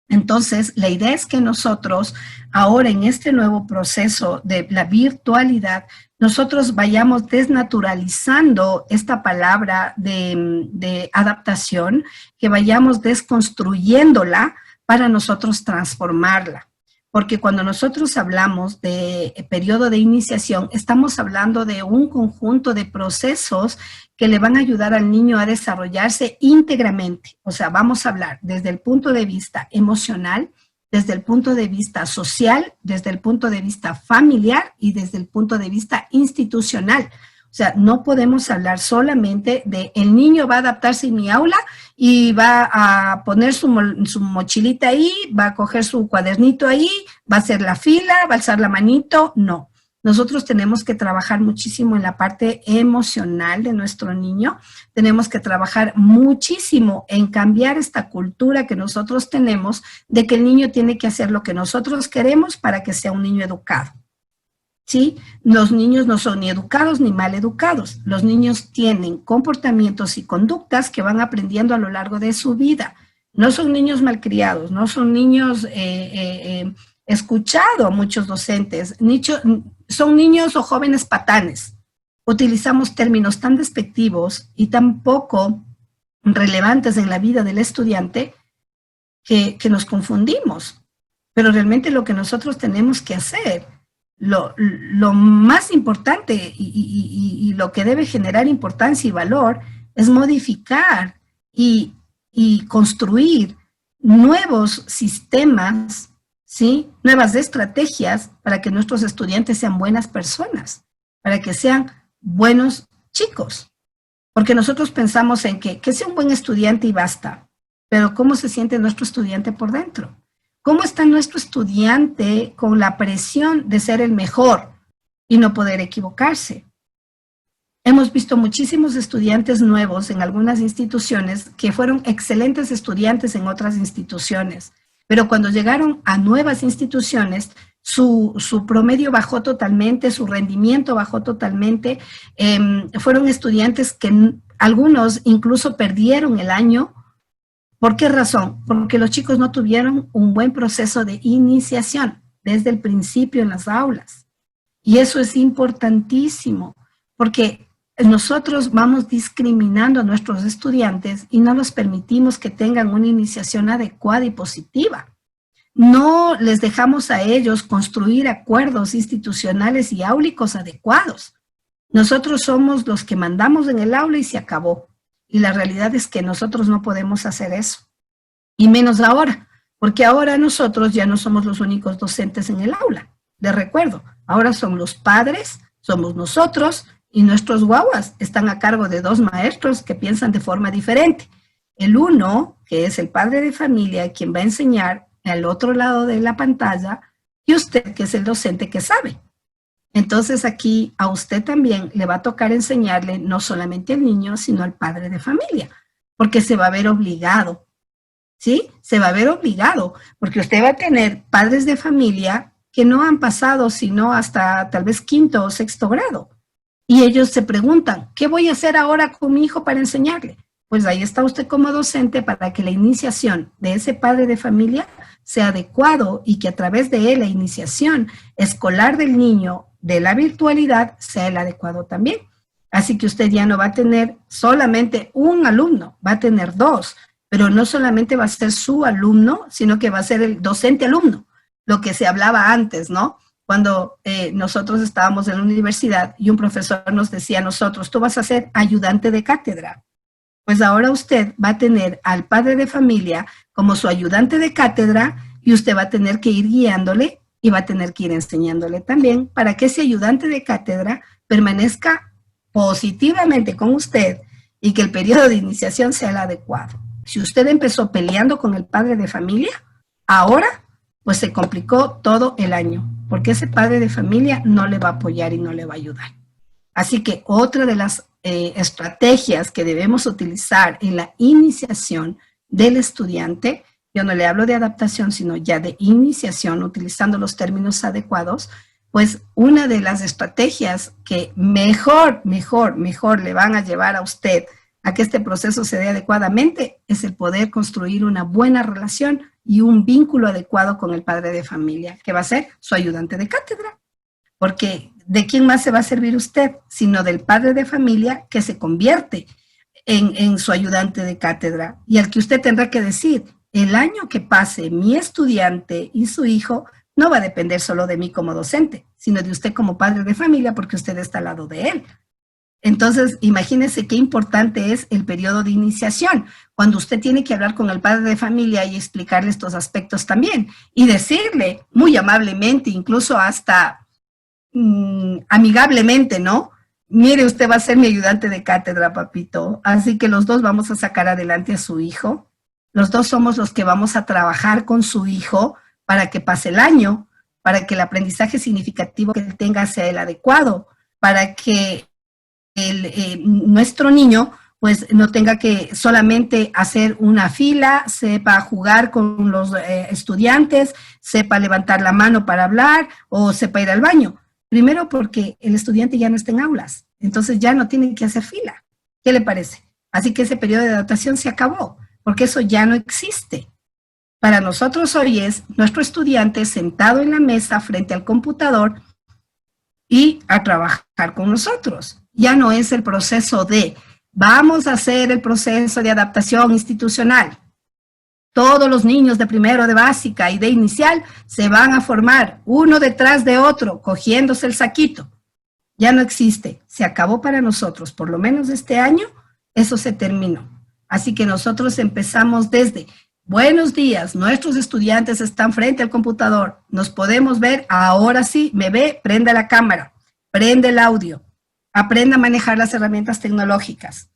Entonces, la idea es que nosotros, ahora en este nuevo proceso de la virtualidad, nosotros vayamos desnaturalizando esta palabra de adaptación, que vayamos desconstruyéndola para nosotros transformarla. Porque cuando nosotros hablamos de periodo de iniciación, estamos hablando de un conjunto de procesos que le van a ayudar al niño a desarrollarse íntegramente. O sea, vamos a hablar desde el punto de vista emocional, desde el punto de vista social, desde el punto de vista familiar y desde el punto de vista institucional. O sea, no podemos hablar solamente de el niño va a adaptarse en mi aula y va a poner su mochilita ahí, va a coger su cuadernito ahí, va a hacer la fila, va a alzar la manito. No, nosotros tenemos que trabajar muchísimo en la parte emocional de nuestro niño. Tenemos que trabajar muchísimo en cambiar esta cultura que nosotros tenemos de que el niño tiene que hacer lo que nosotros queremos para que sea un niño educado. ¿Sí? Los niños no son ni educados ni mal educados. Los niños tienen comportamientos y conductas que van aprendiendo a lo largo de su vida. No son niños malcriados, no son niños, escuchado a muchos docentes, son niños o jóvenes patanes. Utilizamos términos tan despectivos y tan poco relevantes en la vida del estudiante que nos confundimos. Pero realmente lo que nosotros tenemos que hacer, lo más importante y lo que debe generar importancia y valor es modificar y construir nuevos sistemas, ¿sí? Nuevas estrategias para que nuestros estudiantes sean buenas personas, para que sean buenos chicos. Porque nosotros pensamos en que sea un buen estudiante y basta, pero ¿cómo se siente nuestro estudiante por dentro? ¿Cómo está nuestro estudiante con la presión de ser el mejor y no poder equivocarse? Hemos visto muchísimos estudiantes nuevos en algunas instituciones que fueron excelentes estudiantes en otras instituciones, pero cuando llegaron a nuevas instituciones, su promedio bajó totalmente, su rendimiento bajó totalmente. Fueron estudiantes que algunos incluso perdieron el año. ¿Por qué razón? Porque los chicos no tuvieron un buen proceso de iniciación desde el principio en las aulas. Y eso es importantísimo, porque nosotros vamos discriminando a nuestros estudiantes y no los permitimos que tengan una iniciación adecuada y positiva. No les dejamos a ellos construir acuerdos institucionales y áulicos adecuados. Nosotros somos los que mandamos en el aula y se acabó. Y la realidad es que nosotros no podemos hacer eso. Y menos ahora, porque ahora nosotros ya no somos los únicos docentes en el aula. Les recuerdo, ahora son los padres, somos nosotros y nuestros guaguas están a cargo de 2 maestros que piensan de forma diferente. El uno, que es el padre de familia, quien va a enseñar al otro lado de la pantalla, y usted, que es el docente que sabe. Entonces aquí a usted también le va a tocar enseñarle no solamente al niño, sino al padre de familia, porque se va a ver obligado, ¿sí? Se va a ver obligado, porque usted va a tener padres de familia que no han pasado sino hasta tal vez 5º o 6º grado. Y ellos se preguntan, ¿qué voy a hacer ahora con mi hijo para enseñarle? Pues ahí está usted como docente para que la iniciación de ese padre de familia sea adecuado y que a través de él la iniciación escolar del niño de la virtualidad sea el adecuado también. Así que usted ya no va a tener solamente un alumno, va a tener 2, pero no solamente va a ser su alumno, sino que va a ser el docente alumno, lo que se hablaba antes, ¿no? cuando nosotros estábamos en la universidad y un profesor nos decía a nosotros, tú vas a ser ayudante de cátedra. Pues ahora usted va a tener al padre de familia como su ayudante de cátedra y usted va a tener que ir guiándole y va a tener que ir enseñándole también para que ese ayudante de cátedra permanezca positivamente con usted y que el periodo de iniciación sea el adecuado. Si usted empezó peleando con el padre de familia, ahora pues se complicó todo el año, porque ese padre de familia no le va a apoyar y no le va a ayudar. Así que otra de las estrategias que debemos utilizar en la iniciación del estudiante, yo no le hablo de adaptación, sino ya de iniciación, utilizando los términos adecuados, pues una de las estrategias que mejor le van a llevar a usted a que este proceso se dé adecuadamente es el poder construir una buena relación y un vínculo adecuado con el padre de familia, que va a ser su ayudante de cátedra. Porque ¿de quién más se va a servir usted? Sino del padre de familia que se convierte en su ayudante de cátedra y al que usted tendrá que decir, el año que pase mi estudiante y su hijo no va a depender solo de mí como docente, sino de usted como padre de familia porque usted está al lado de él. Entonces, imagínese qué importante es el periodo de iniciación, cuando usted tiene que hablar con el padre de familia y explicarle estos aspectos también, y decirle muy amablemente, incluso hasta amigablemente, ¿no? Mire, usted va a ser mi ayudante de cátedra, papito, así que los dos vamos a sacar adelante a su hijo, los dos somos los que vamos a trabajar con su hijo para que pase el año, para que el aprendizaje significativo que él tenga sea el adecuado, para que nuestro niño pues no tenga que solamente hacer una fila, sepa jugar con los estudiantes, sepa levantar la mano para hablar o sepa ir al baño. Primero porque el estudiante ya no está en aulas, entonces ya no tiene que hacer fila. ¿Qué le parece? Así que ese periodo de adaptación se acabó, porque eso ya no existe. Para nosotros hoy es nuestro estudiante sentado en la mesa frente al computador y a trabajar con nosotros. Ya no es el proceso de, vamos a hacer el proceso de adaptación institucional. Todos los niños de primero de básica y de inicial se van a formar uno detrás de otro, cogiéndose el saquito. Ya no existe, se acabó para nosotros, por lo menos este año, eso se terminó. Así que nosotros empezamos desde, buenos días, nuestros estudiantes están frente al computador, nos podemos ver, ahora sí, me ve, prende la cámara, prende el audio, aprenda a manejar las herramientas tecnológicas.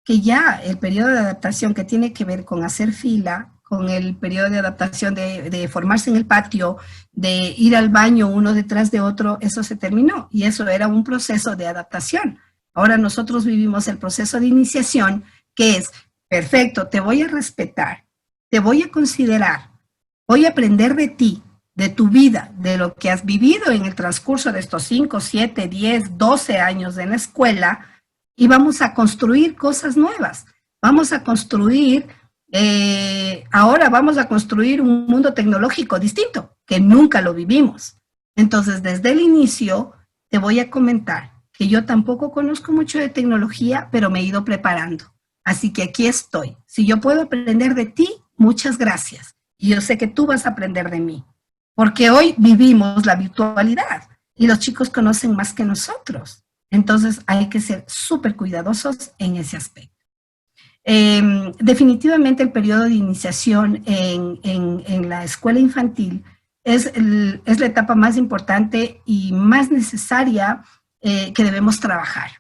Que ya el periodo de adaptación que tiene que ver con hacer fila, con el periodo de adaptación de formarse en el patio, de ir al baño uno detrás de otro, eso se terminó y eso era un proceso de adaptación. Ahora nosotros vivimos el proceso de iniciación, que es, perfecto, te voy a respetar, te voy a considerar, voy a aprender de ti, de tu vida, de lo que has vivido en el transcurso de estos 5, 7, 10, 12 años en la escuela y vamos a construir cosas nuevas. Vamos a construir, ahora vamos a construir un mundo tecnológico distinto, que nunca lo vivimos. Entonces, desde el inicio, te voy a comentar que yo tampoco conozco mucho de tecnología, pero me he ido preparando. Así que aquí estoy. Si yo puedo aprender de ti, muchas gracias. Y yo sé que tú vas a aprender de mí. Porque hoy vivimos la virtualidad y los chicos conocen más que nosotros. Entonces hay que ser súper cuidadosos en ese aspecto. Definitivamente el periodo de iniciación en la escuela infantil es la etapa más importante y más necesaria que debemos trabajar,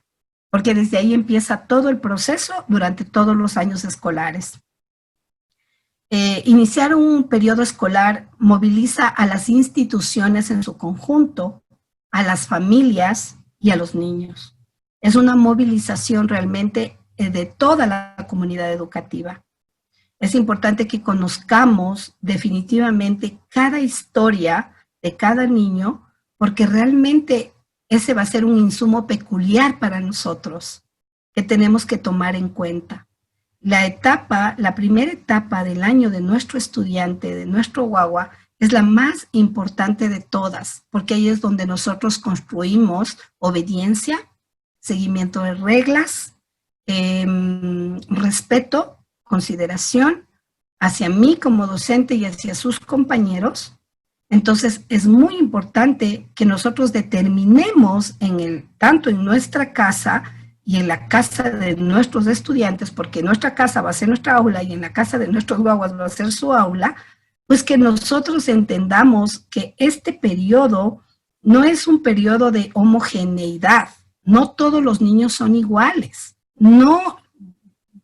porque desde ahí empieza todo el proceso durante todos los años escolares. Iniciar un periodo escolar moviliza a las instituciones en su conjunto, a las familias y a los niños. Es una movilización realmente de toda la comunidad educativa. Es importante que conozcamos definitivamente cada historia de cada niño, porque realmente ese va a ser un insumo peculiar para nosotros, que tenemos que tomar en cuenta. La primera etapa del año de nuestro estudiante, de nuestro guagua, es la más importante de todas, porque ahí es donde nosotros construimos obediencia, seguimiento de reglas, respeto, consideración hacia mí como docente y hacia sus compañeros, Entonces, es muy importante que nosotros determinemos tanto en nuestra casa y en la casa de nuestros estudiantes, porque nuestra casa va a ser nuestra aula y en la casa de nuestros guaguas va a ser su aula, pues que nosotros entendamos que este periodo no es un periodo de homogeneidad. No todos los niños son iguales. No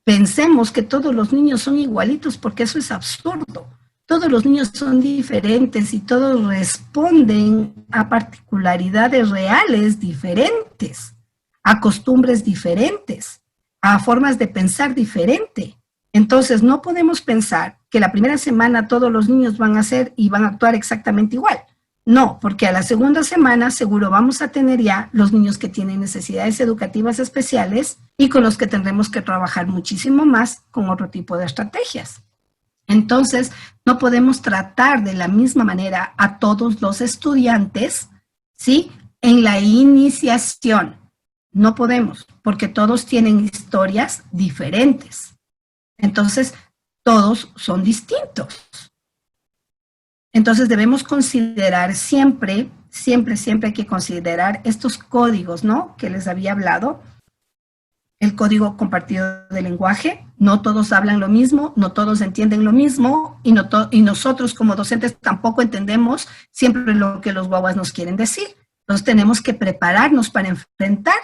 pensemos que todos los niños son igualitos, porque eso es absurdo. Todos los niños son diferentes y todos responden a particularidades reales diferentes, a costumbres diferentes, a formas de pensar diferente. Entonces, no podemos pensar que la primera semana todos los niños van a ser y van a actuar exactamente igual. No, porque a la segunda semana seguro vamos a tener ya los niños que tienen necesidades educativas especiales y con los que tendremos que trabajar muchísimo más con otro tipo de estrategias. Entonces, no podemos tratar de la misma manera a todos los estudiantes, ¿sí? En la iniciación. No podemos, porque todos tienen historias diferentes. Entonces, todos son distintos. Entonces, debemos considerar siempre hay que considerar estos códigos, ¿no? Que les había hablado. El código compartido de lenguaje, no todos hablan lo mismo, no todos entienden lo mismo y nosotros como docentes tampoco entendemos siempre lo que los guaguas nos quieren decir. Entonces tenemos que prepararnos para enfrentar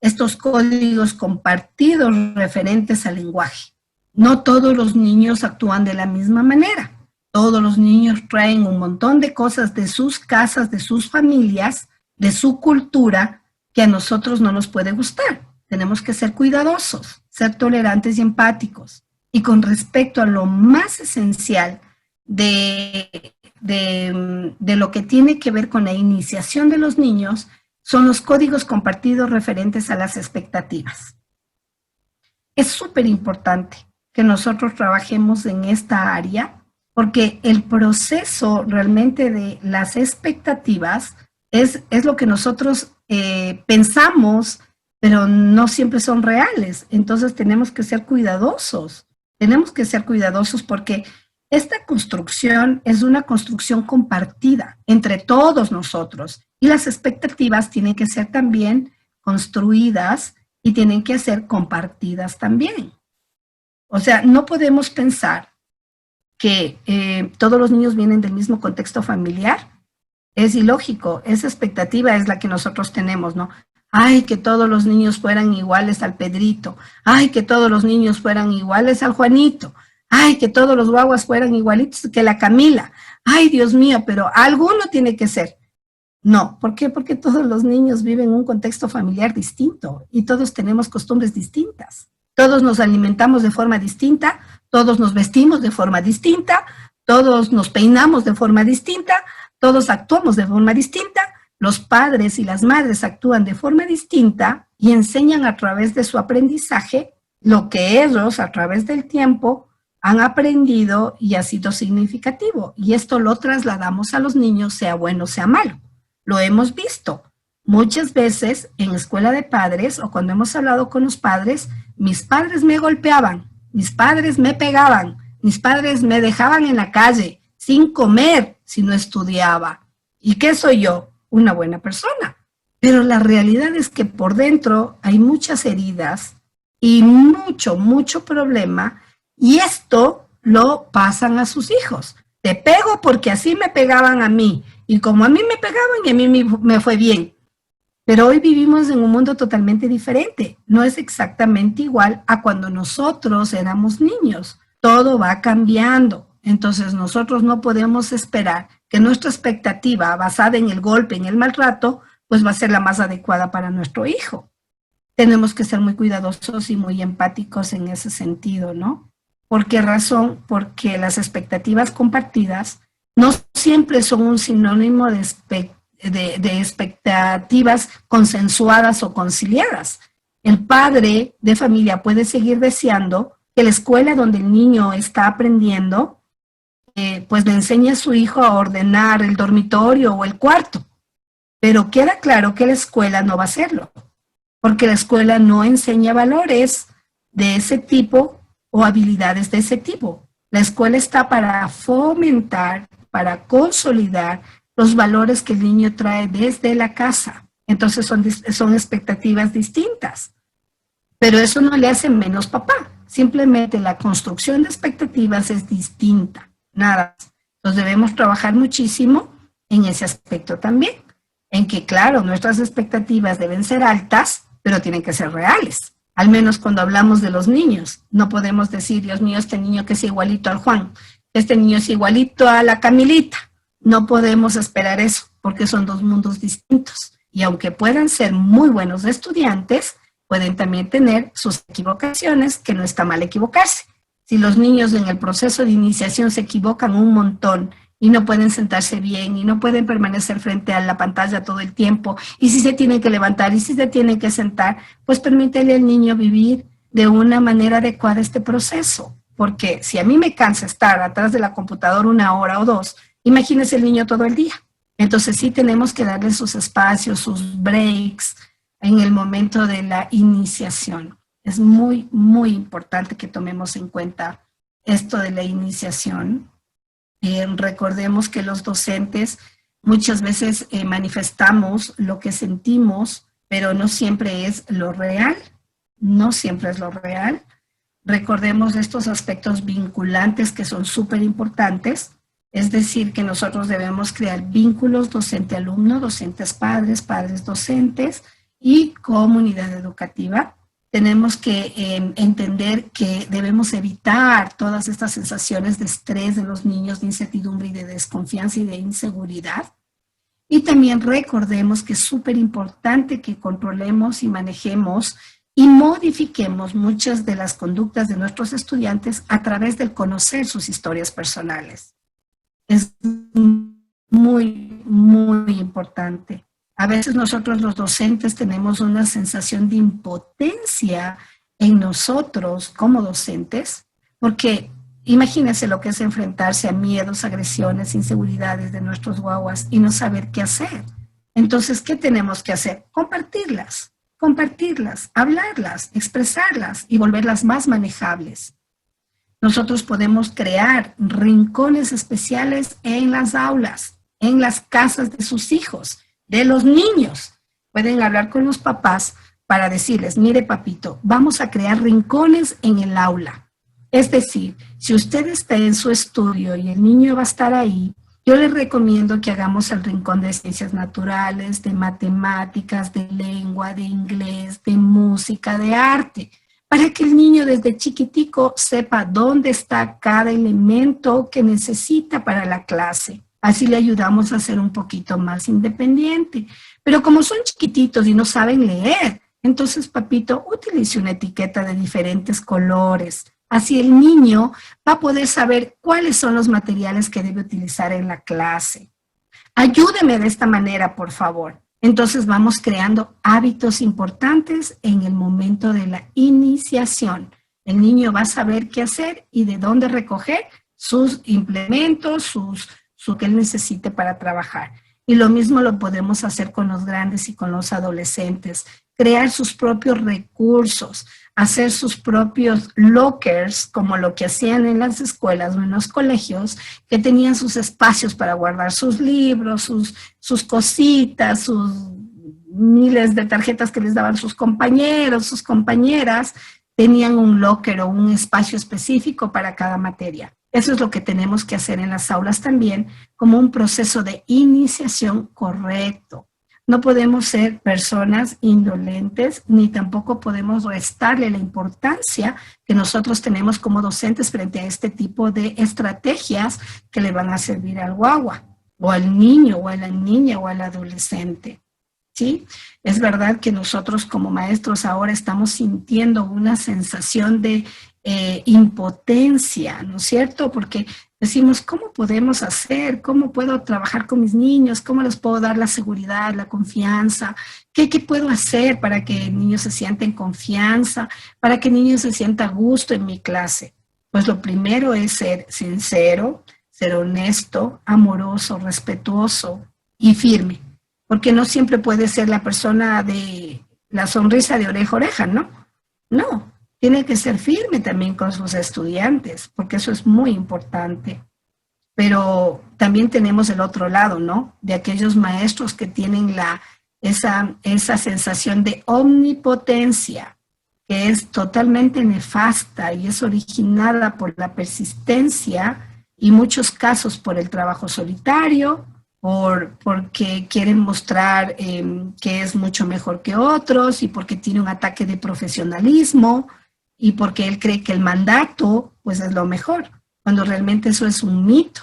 estos códigos compartidos referentes al lenguaje. No todos los niños actúan de la misma manera. Todos los niños traen un montón de cosas de sus casas, de sus familias, de su cultura, que a nosotros no nos puede gustar. Tenemos que ser cuidadosos, ser tolerantes y empáticos. Y con respecto a lo más esencial de lo que tiene que ver con la iniciación de los niños, son los códigos compartidos referentes a las expectativas. Es súper importante que nosotros trabajemos en esta área, porque el proceso realmente de las expectativas es lo que nosotros pensamos, pero no siempre son reales. Entonces tenemos que ser cuidadosos. Tenemos que ser cuidadosos porque esta construcción es una construcción compartida entre todos nosotros. Y las expectativas tienen que ser también construidas y tienen que ser compartidas también. O sea, no podemos pensar que todos los niños vienen del mismo contexto familiar. Es ilógico. Esa expectativa es la que nosotros tenemos, ¿no? Ay, que todos los niños fueran iguales al Pedrito. Ay, que todos los niños fueran iguales al Juanito. Ay, que todos los guaguas fueran igualitos que la Camila. Ay, Dios mío, pero alguno tiene que ser. No, ¿por qué? Porque todos los niños viven un contexto familiar distinto y todos tenemos costumbres distintas. Todos nos alimentamos de forma distinta, todos nos vestimos de forma distinta, todos nos peinamos de forma distinta, todos actuamos de forma distinta. Los padres y las madres actúan de forma distinta y enseñan a través de su aprendizaje lo que ellos a través del tiempo han aprendido y ha sido significativo. Y esto lo trasladamos a los niños, sea bueno o sea malo. Lo hemos visto muchas veces en escuela de padres o cuando hemos hablado con los padres. Mis padres me golpeaban, mis padres me pegaban, mis padres me dejaban en la calle sin comer si no estudiaba. ¿Y qué soy yo? Una buena persona. Pero la realidad es que por dentro hay muchas heridas y mucho problema, y esto lo pasan a sus hijos. Te pego porque así me pegaban a mí, y como a mí me pegaban y a mí me fue bien. Pero hoy vivimos en un mundo totalmente diferente. No es exactamente igual a cuando nosotros éramos niños. Todo va cambiando. Entonces nosotros no podemos esperar que nuestra expectativa basada en el golpe, en el maltrato, pues va a ser la más adecuada para nuestro hijo. Tenemos que ser muy cuidadosos y muy empáticos en ese sentido, ¿no? ¿Por qué razón? Porque las expectativas compartidas no siempre son un sinónimo de expectativas consensuadas o conciliadas. El padre de familia puede seguir deseando que la escuela donde el niño está aprendiendo pues le enseña a su hijo a ordenar el dormitorio o el cuarto. Pero queda claro que la escuela no va a hacerlo, porque la escuela no enseña valores de ese tipo o habilidades de ese tipo. La escuela está para fomentar para consolidar los valores que el niño trae desde la casa. Entonces son expectativas distintas. Pero eso no le hace menos papá. Simplemente la construcción de expectativas es distinta. Nada más. Entonces debemos trabajar muchísimo en ese aspecto también. En que, claro, nuestras expectativas deben ser altas, pero tienen que ser reales. Al menos cuando hablamos de los niños. No podemos decir, Dios mío, este niño que es igualito al Juan. Este niño es igualito a la Camilita. No podemos esperar eso, porque son dos mundos distintos. Y aunque puedan ser muy buenos estudiantes, pueden también tener sus equivocaciones, que no está mal equivocarse. Si los niños en el proceso de iniciación se equivocan un montón y no pueden sentarse bien y no pueden permanecer frente a la pantalla todo el tiempo, y si se tienen que levantar y si se tienen que sentar, pues permítele al niño vivir de una manera adecuada este proceso. Porque si a mí me cansa estar atrás de la computadora 1 hora o 2, imagínese el niño todo el día. Entonces sí tenemos que darle sus espacios, sus breaks en el momento de la iniciación. Es muy, muy importante que tomemos en cuenta esto de la iniciación. Recordemos que los docentes muchas veces manifestamos lo que sentimos, pero no siempre es lo real. No siempre es lo real. Recordemos estos aspectos vinculantes que son súper importantes. Es decir, que nosotros debemos crear vínculos docente-alumno, docentes-padres, padres-docentes y comunidad educativa. Tenemos que entender que debemos evitar todas estas sensaciones de estrés de los niños, de incertidumbre y de desconfianza y de inseguridad. Y también recordemos que es súper importante que controlemos y manejemos y modifiquemos muchas de las conductas de nuestros estudiantes a través del conocer sus historias personales. Es muy, muy importante. A veces nosotros los docentes tenemos una sensación de impotencia en nosotros como docentes, porque imagínense lo que es enfrentarse a miedos, agresiones, inseguridades de nuestros guaguas y no saber qué hacer. Entonces, ¿qué tenemos que hacer? Compartirlas, hablarlas, expresarlas y volverlas más manejables. Nosotros podemos crear rincones especiales en las aulas, en las casas de sus hijos, de los niños. Pueden hablar con los papás para decirles, mire papito, vamos a crear rincones en el aula. Es decir, si usted está en su estudio y el niño va a estar ahí, yo les recomiendo que hagamos el rincón de ciencias naturales, de matemáticas, de lengua, de inglés, de música, de arte, para que el niño desde chiquitico sepa dónde está cada elemento que necesita para la clase. Así le ayudamos a ser un poquito más independiente. Pero como son chiquititos y no saben leer, entonces, papito, utilice una etiqueta de diferentes colores. Así el niño va a poder saber cuáles son los materiales que debe utilizar en la clase. Ayúdeme de esta manera, por favor. Entonces vamos creando hábitos importantes en el momento de la iniciación. El niño va a saber qué hacer y de dónde recoger sus implementos, su que él necesite para trabajar. Y lo mismo lo podemos hacer con los grandes y con los adolescentes. Crear sus propios recursos, hacer sus propios lockers, como lo que hacían en las escuelas o en los colegios, que tenían sus espacios para guardar sus libros, sus cositas, sus miles de tarjetas que les daban sus compañeros, sus compañeras, tenían un locker o un espacio específico para cada materia. Eso es lo que tenemos que hacer en las aulas también, como un proceso de iniciación correcto. No podemos ser personas indolentes, ni tampoco podemos restarle la importancia que nosotros tenemos como docentes frente a este tipo de estrategias que le van a servir al guagua, o al niño, o a la niña, o al adolescente. ¿Sí? Es verdad que nosotros como maestros ahora estamos sintiendo una sensación de impotencia, ¿no es cierto? Porque decimos, ¿cómo podemos hacer? ¿Cómo puedo trabajar con mis niños? ¿Cómo les puedo dar la seguridad, la confianza? ¿Qué puedo hacer para que el niño se sienta en confianza? Para que el niño se sienta a gusto en mi clase. Pues lo primero es ser sincero, ser honesto, amoroso, respetuoso y firme. Porque no siempre puede ser la persona de la sonrisa de oreja a oreja, ¿no? No. Tiene que ser firme también con sus estudiantes, porque eso es muy importante. Pero también tenemos el otro lado, ¿no? De aquellos maestros que tienen esa sensación de omnipotencia, que es totalmente nefasta y es originada por la persistencia y muchos casos por el trabajo solitario, porque quieren mostrar que es mucho mejor que otros y porque tiene un ataque de profesionalismo y porque él cree que el mandato pues es lo mejor, cuando realmente eso es un mito.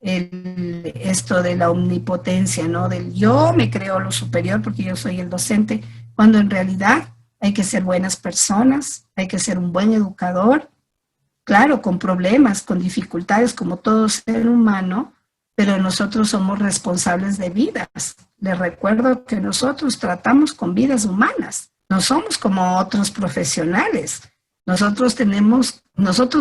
Esto de la omnipotencia, ¿no? Del yo me creo lo superior porque yo soy el docente, cuando en realidad hay que ser buenas personas, hay que ser un buen educador, claro, con problemas, con dificultades como todo ser humano, pero nosotros somos responsables de vidas. Les recuerdo que nosotros tratamos con vidas humanas, no somos como otros profesionales. Nosotros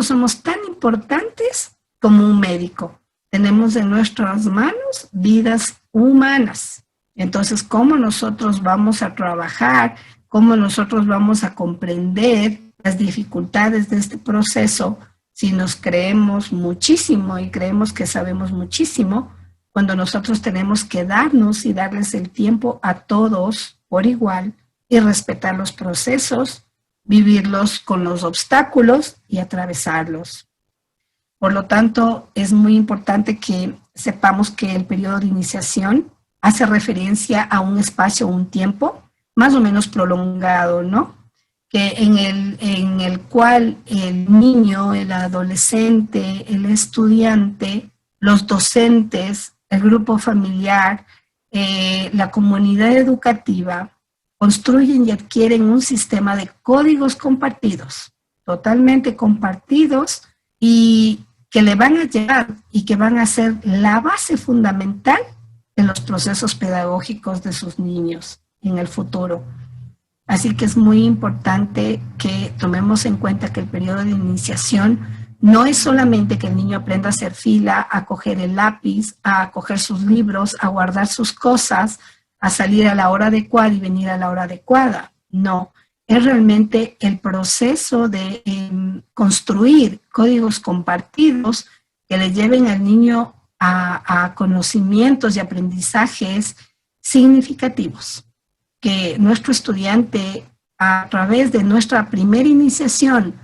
somos tan importantes como un médico. Tenemos en nuestras manos vidas humanas. Entonces, ¿cómo nosotros vamos a trabajar? ¿Cómo nosotros vamos a comprender las dificultades de este proceso si nos creemos muchísimo y creemos que sabemos muchísimo, cuando nosotros tenemos que darnos y darles el tiempo a todos por igual y respetar los procesos, vivirlos con los obstáculos y atravesarlos? Por lo tanto, es muy importante que sepamos que el periodo de iniciación hace referencia a un espacio, un tiempo más o menos prolongado, ¿no? Que en el cual el niño, el adolescente, el estudiante, los docentes, el grupo familiar, la comunidad educativa, construyen y adquieren un sistema de códigos compartidos, totalmente compartidos, y que le van a llevar y que van a ser la base fundamental en los procesos pedagógicos de sus niños en el futuro. Así que es muy importante que tomemos en cuenta que el periodo de iniciación no es solamente que el niño aprenda a hacer fila, a coger el lápiz, a coger sus libros, a guardar sus cosas, a salir a la hora adecuada y venir a la hora adecuada. No, es realmente el proceso de construir códigos compartidos que le lleven al niño a conocimientos y aprendizajes significativos. Que nuestro estudiante, a través de nuestra primera iniciación,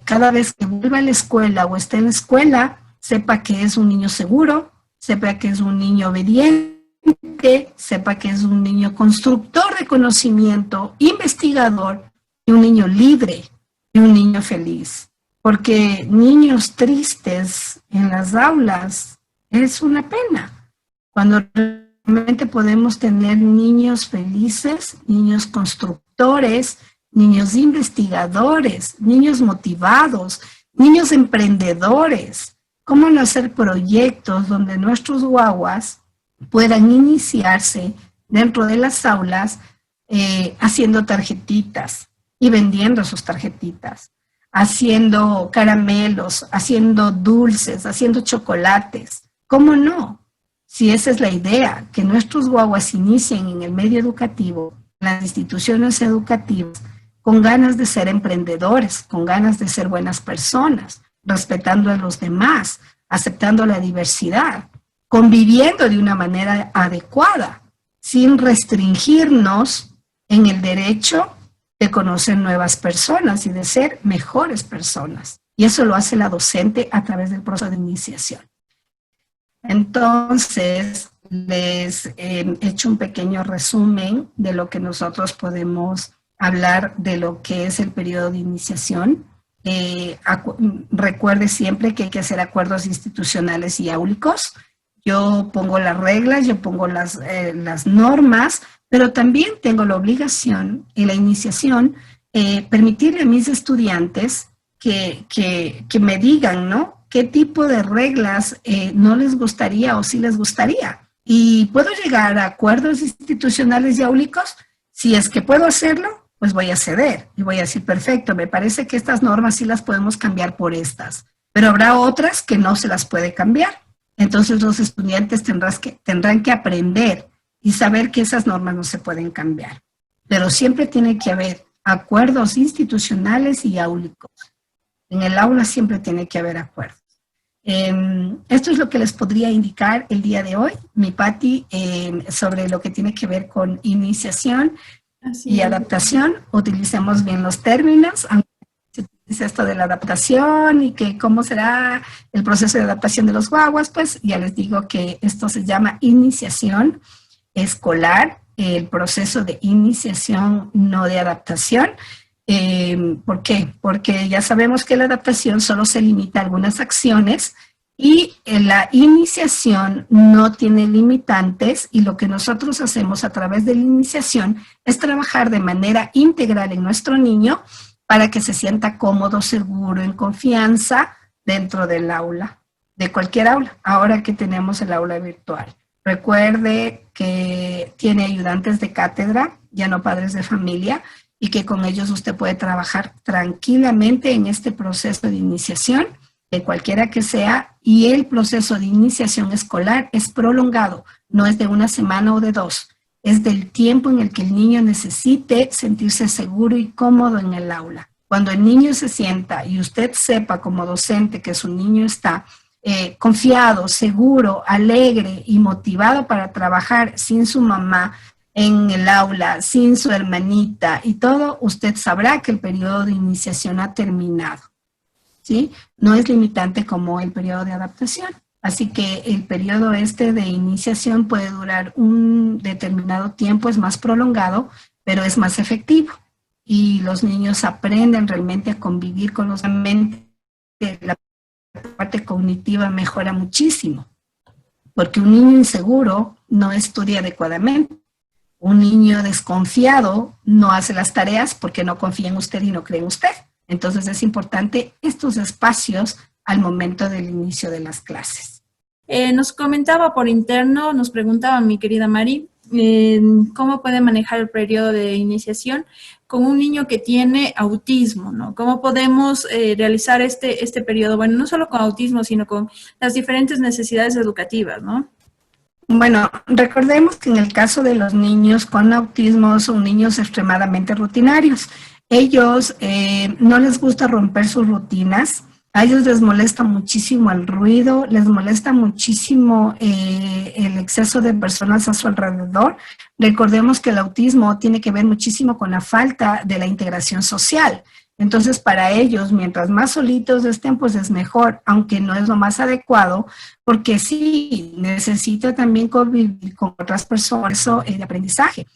cada vez que vuelva a la escuela o esté en la escuela, sepa que es un niño seguro, sepa que es un niño obediente, sepa que es un niño constructor de conocimiento, investigador, y un niño libre, y un niño feliz. Porque niños tristes en las aulas es una pena. Cuando realmente podemos tener niños felices, niños constructores, niños investigadores, niños motivados, niños emprendedores. ¿Cómo no hacer proyectos donde nuestros guaguas puedan iniciarse dentro de las aulas haciendo tarjetitas y vendiendo sus tarjetitas, haciendo caramelos, haciendo dulces, haciendo chocolates? ¿Cómo no? Si esa es la idea, que nuestros guaguas inicien en el medio educativo, en las instituciones educativas, con ganas de ser emprendedores, con ganas de ser buenas personas, respetando a los demás, aceptando la diversidad, conviviendo de una manera adecuada, sin restringirnos en el derecho de conocer nuevas personas y de ser mejores personas. Y eso lo hace la docente a través del proceso de iniciación. Entonces, les he hecho un pequeño resumen de lo que nosotros podemos hablar de lo que es el periodo de iniciación. Recuerde siempre que hay que hacer acuerdos institucionales y áulicos. Yo pongo las reglas, yo pongo las normas, pero también tengo la obligación en la iniciación permitirle a mis estudiantes que me digan, ¿no?, qué tipo de reglas no les gustaría o sí les gustaría. Y puedo llegar a acuerdos institucionales y áulicos. Si es que puedo hacerlo, pues voy a ceder y voy a decir, perfecto, me parece que estas normas sí las podemos cambiar por estas, pero habrá otras que no se las puede cambiar. Entonces los estudiantes tendrán que aprender y saber que esas normas no se pueden cambiar. Pero siempre tiene que haber acuerdos institucionales y áulicos. En el aula siempre tiene que haber acuerdos. Esto es lo que les podría indicar el día de hoy, mi Patti, sobre lo que tiene que ver con iniciación y adaptación. Utilicemos bien los términos, aunque se utiliza esto de la adaptación y que cómo será el proceso de adaptación de los guaguas, pues ya les digo que esto se llama iniciación escolar, el proceso de iniciación, no de adaptación. ¿Por qué? Porque ya sabemos que la adaptación solo se limita a algunas acciones y la iniciación no tiene limitantes, y lo que nosotros hacemos a través de la iniciación es trabajar de manera integral en nuestro niño para que se sienta cómodo, seguro, en confianza dentro del aula, de cualquier aula, ahora que tenemos el aula virtual. Recuerde que tiene ayudantes de cátedra, ya no padres de familia, y que con ellos usted puede trabajar tranquilamente en este proceso de iniciación, de cualquiera que sea, y el proceso de iniciación escolar es prolongado, no es de una semana o de dos, es del tiempo en el que el niño necesite sentirse seguro y cómodo en el aula. Cuando el niño se sienta y usted sepa como docente que su niño está confiado, seguro, alegre y motivado para trabajar sin su mamá en el aula, sin su hermanita y todo, usted sabrá que el periodo de iniciación ha terminado, ¿sí? No es limitante como el periodo de adaptación. Así que el periodo de iniciación puede durar un determinado tiempo, es más prolongado, pero es más efectivo. Y los niños aprenden realmente a convivir con los ambientes. La parte cognitiva mejora muchísimo, porque un niño inseguro no estudia adecuadamente. Un niño desconfiado no hace las tareas porque no confía en usted y no cree en usted. Entonces es importante estos espacios al momento del inicio de las clases. Nos comentaba por interno, nos preguntaba mi querida Mari, cómo puede manejar el periodo de iniciación con un niño que tiene autismo, ¿no? ¿Cómo podemos realizar este periodo? Bueno, no solo con autismo, sino con las diferentes necesidades educativas, ¿no? Bueno, recordemos que en el caso de los niños con autismo son niños extremadamente rutinarios. Ellos no les gusta romper sus rutinas, a ellos les molesta muchísimo el ruido, les molesta muchísimo el exceso de personas a su alrededor. Recordemos que el autismo tiene que ver muchísimo con la falta de la integración social. Entonces, para ellos, mientras más solitos estén, pues es mejor, aunque no es lo más adecuado, porque sí, necesita también convivir con otras personas de aprendizaje.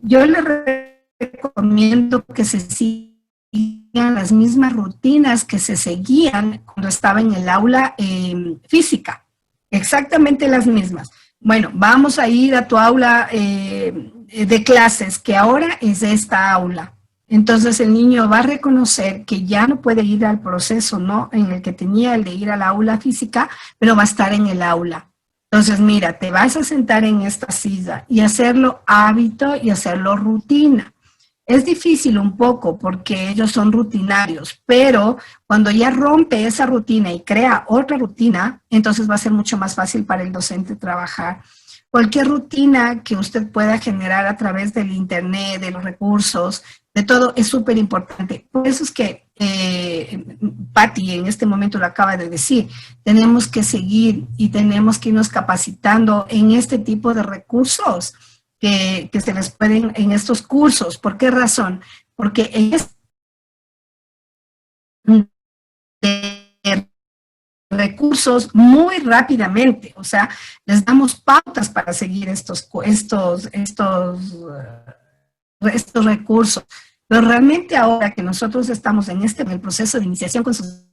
Yo les recomiendo que se sigan las mismas rutinas que se seguían cuando estaba en el aula física, exactamente las mismas. Bueno, vamos a ir a tu aula de clases, que ahora es esta aula. Entonces el niño va a reconocer que ya no puede ir al proceso, ¿no?, en el que tenía el de ir a la aula física, pero va a estar en el aula. Entonces, mira, te vas a sentar en esta silla y hacerlo hábito y hacerlo rutina. Es difícil un poco porque ellos son rutinarios, pero cuando ya rompe esa rutina y crea otra rutina, entonces va a ser mucho más fácil para el docente trabajar. Cualquier rutina que usted pueda generar a través del internet, de los recursos, de todo, es súper importante. Por eso es que Patti en este momento lo acaba de decir, tenemos que seguir y tenemos que irnos capacitando en este tipo de recursos que se les pueden en estos cursos. ¿Por qué razón? Porque en recursos muy rápidamente, o sea, les damos pautas para seguir estos recursos. Pero realmente ahora que nosotros estamos en el proceso de iniciación con sus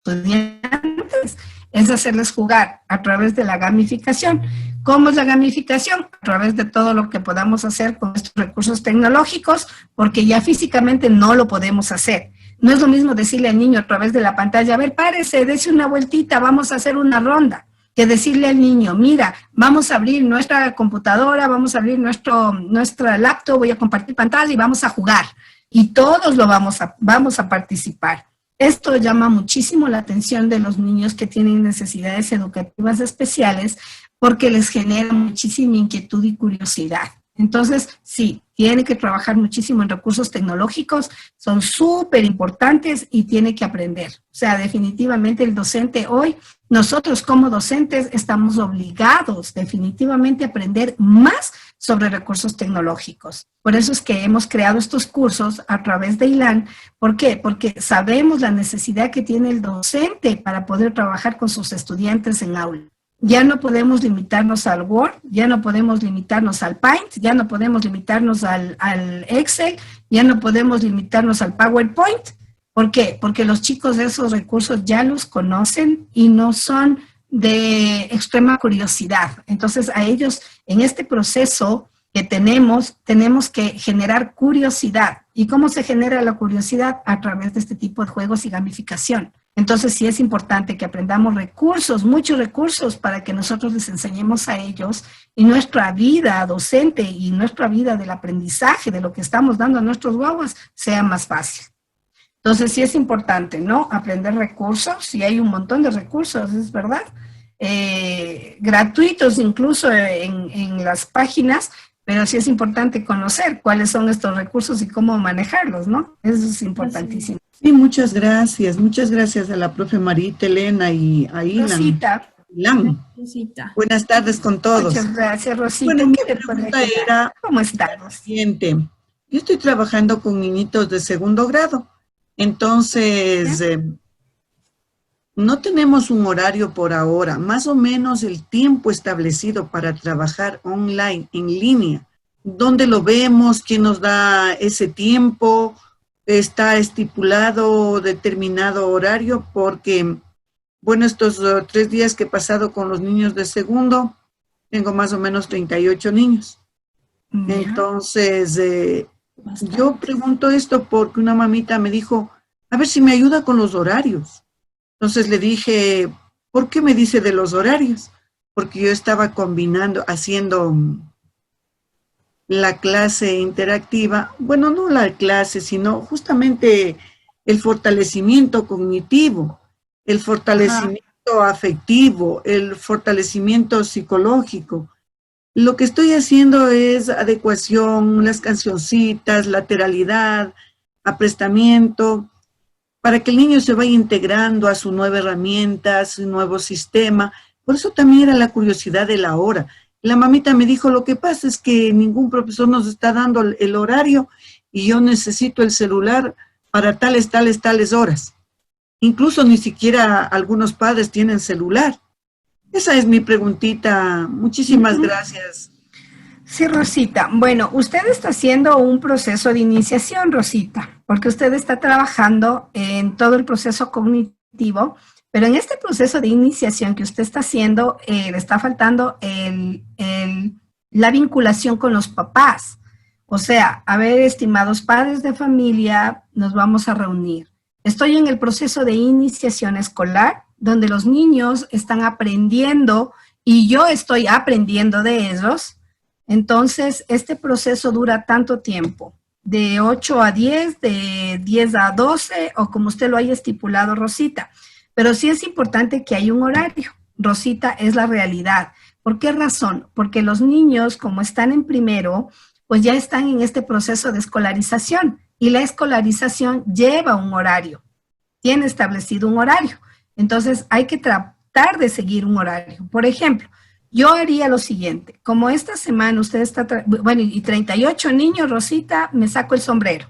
estudiantes, es hacerles jugar a través de la gamificación. ¿Cómo es la gamificación? A través de todo lo que podamos hacer con estos recursos tecnológicos, porque ya físicamente no lo podemos hacer. No es lo mismo decirle al niño a través de la pantalla, a ver, párese, dése una vueltita, vamos a hacer una ronda, que decirle al niño, mira, vamos a abrir nuestra computadora, vamos a abrir nuestra laptop, voy a compartir pantalla y vamos a jugar. Y todos vamos a participar. Esto llama muchísimo la atención de los niños que tienen necesidades educativas especiales porque les genera muchísima inquietud y curiosidad. Entonces, sí, tiene que trabajar muchísimo en recursos tecnológicos, son súper importantes y tiene que aprender. O sea, definitivamente el docente hoy, nosotros como docentes estamos obligados definitivamente a aprender más sobre recursos tecnológicos. Por eso es que hemos creado estos cursos a través de ILAN. ¿Por qué? Porque sabemos la necesidad que tiene el docente para poder trabajar con sus estudiantes en aula. Ya no podemos limitarnos al Word, ya no podemos limitarnos al Paint, ya no podemos limitarnos al Excel, ya no podemos limitarnos al PowerPoint. ¿Por qué? Porque los chicos de esos recursos ya los conocen y no son de extrema curiosidad. Entonces, a ellos, en este proceso que tenemos que generar curiosidad. ¿Y cómo se genera la curiosidad? A través de este tipo de juegos y gamificación. Entonces, sí es importante que aprendamos recursos, muchos recursos, para que nosotros les enseñemos a ellos y nuestra vida docente y nuestra vida del aprendizaje de lo que estamos dando a nuestros guaguas sea más fácil. Entonces, sí es importante, ¿no? Aprender recursos, y hay un montón de recursos, es verdad, gratuitos incluso en las páginas, pero sí es importante conocer cuáles son estos recursos y cómo manejarlos, ¿no? Eso es importantísimo. Sí, muchas gracias a la profe Marita, Elena y a Ilan. Rosita. Rosita. Buenas tardes con todos. Muchas gracias, Rosita. Bueno, mi pregunta era, ¿cómo estás? Siguiente. Yo estoy trabajando con niñitos de segundo grado, entonces no tenemos un horario por ahora, más o menos el tiempo establecido para trabajar online, en línea. ¿Dónde lo vemos? ¿Quién nos da ese tiempo? ¿Está estipulado determinado horario? Porque, bueno, estos 3 días que he pasado con los niños de segundo, tengo más o menos 38 niños. Entonces, yo pregunto esto porque una mamita me dijo, a ver si me ayuda con los horarios. Entonces le dije, ¿por qué me dice de los horarios? Porque yo estaba combinando, haciendo la clase interactiva, bueno, no la clase, sino justamente el fortalecimiento cognitivo, el fortalecimiento afectivo, el fortalecimiento psicológico. Lo que estoy haciendo es adecuación, las cancioncitas, lateralidad, aprestamiento, para que el niño se vaya integrando a su nueva herramienta, a su nuevo sistema. Por eso también era la curiosidad de la hora. La mamita me dijo, lo que pasa es que ningún profesor nos está dando el horario y yo necesito el celular para tales horas. Incluso ni siquiera algunos padres tienen celular. Esa es mi preguntita. Muchísimas gracias. Sí, Rosita. Bueno, usted está haciendo un proceso de iniciación, Rosita, porque usted está trabajando en todo el proceso cognitivo, pero en este proceso de iniciación que usted está haciendo, le está faltando la vinculación con los papás. O sea, a ver, estimados padres de familia, nos vamos a reunir. Estoy en el proceso de iniciación escolar, donde los niños están aprendiendo y yo estoy aprendiendo de ellos. Entonces, este proceso dura tanto tiempo, de 8 a 10, de 10 a 12, o como usted lo haya estipulado, Rosita. Pero sí es importante que haya un horario. Rosita, es la realidad. ¿Por qué razón? Porque los niños, como están en primero, pues ya están en este proceso de escolarización. Y la escolarización lleva un horario. Tiene establecido un horario. Entonces, hay que tratar de seguir un horario. Por ejemplo, yo haría lo siguiente, como esta semana usted está, bueno, y 38 niños, Rosita, me saco el sombrero.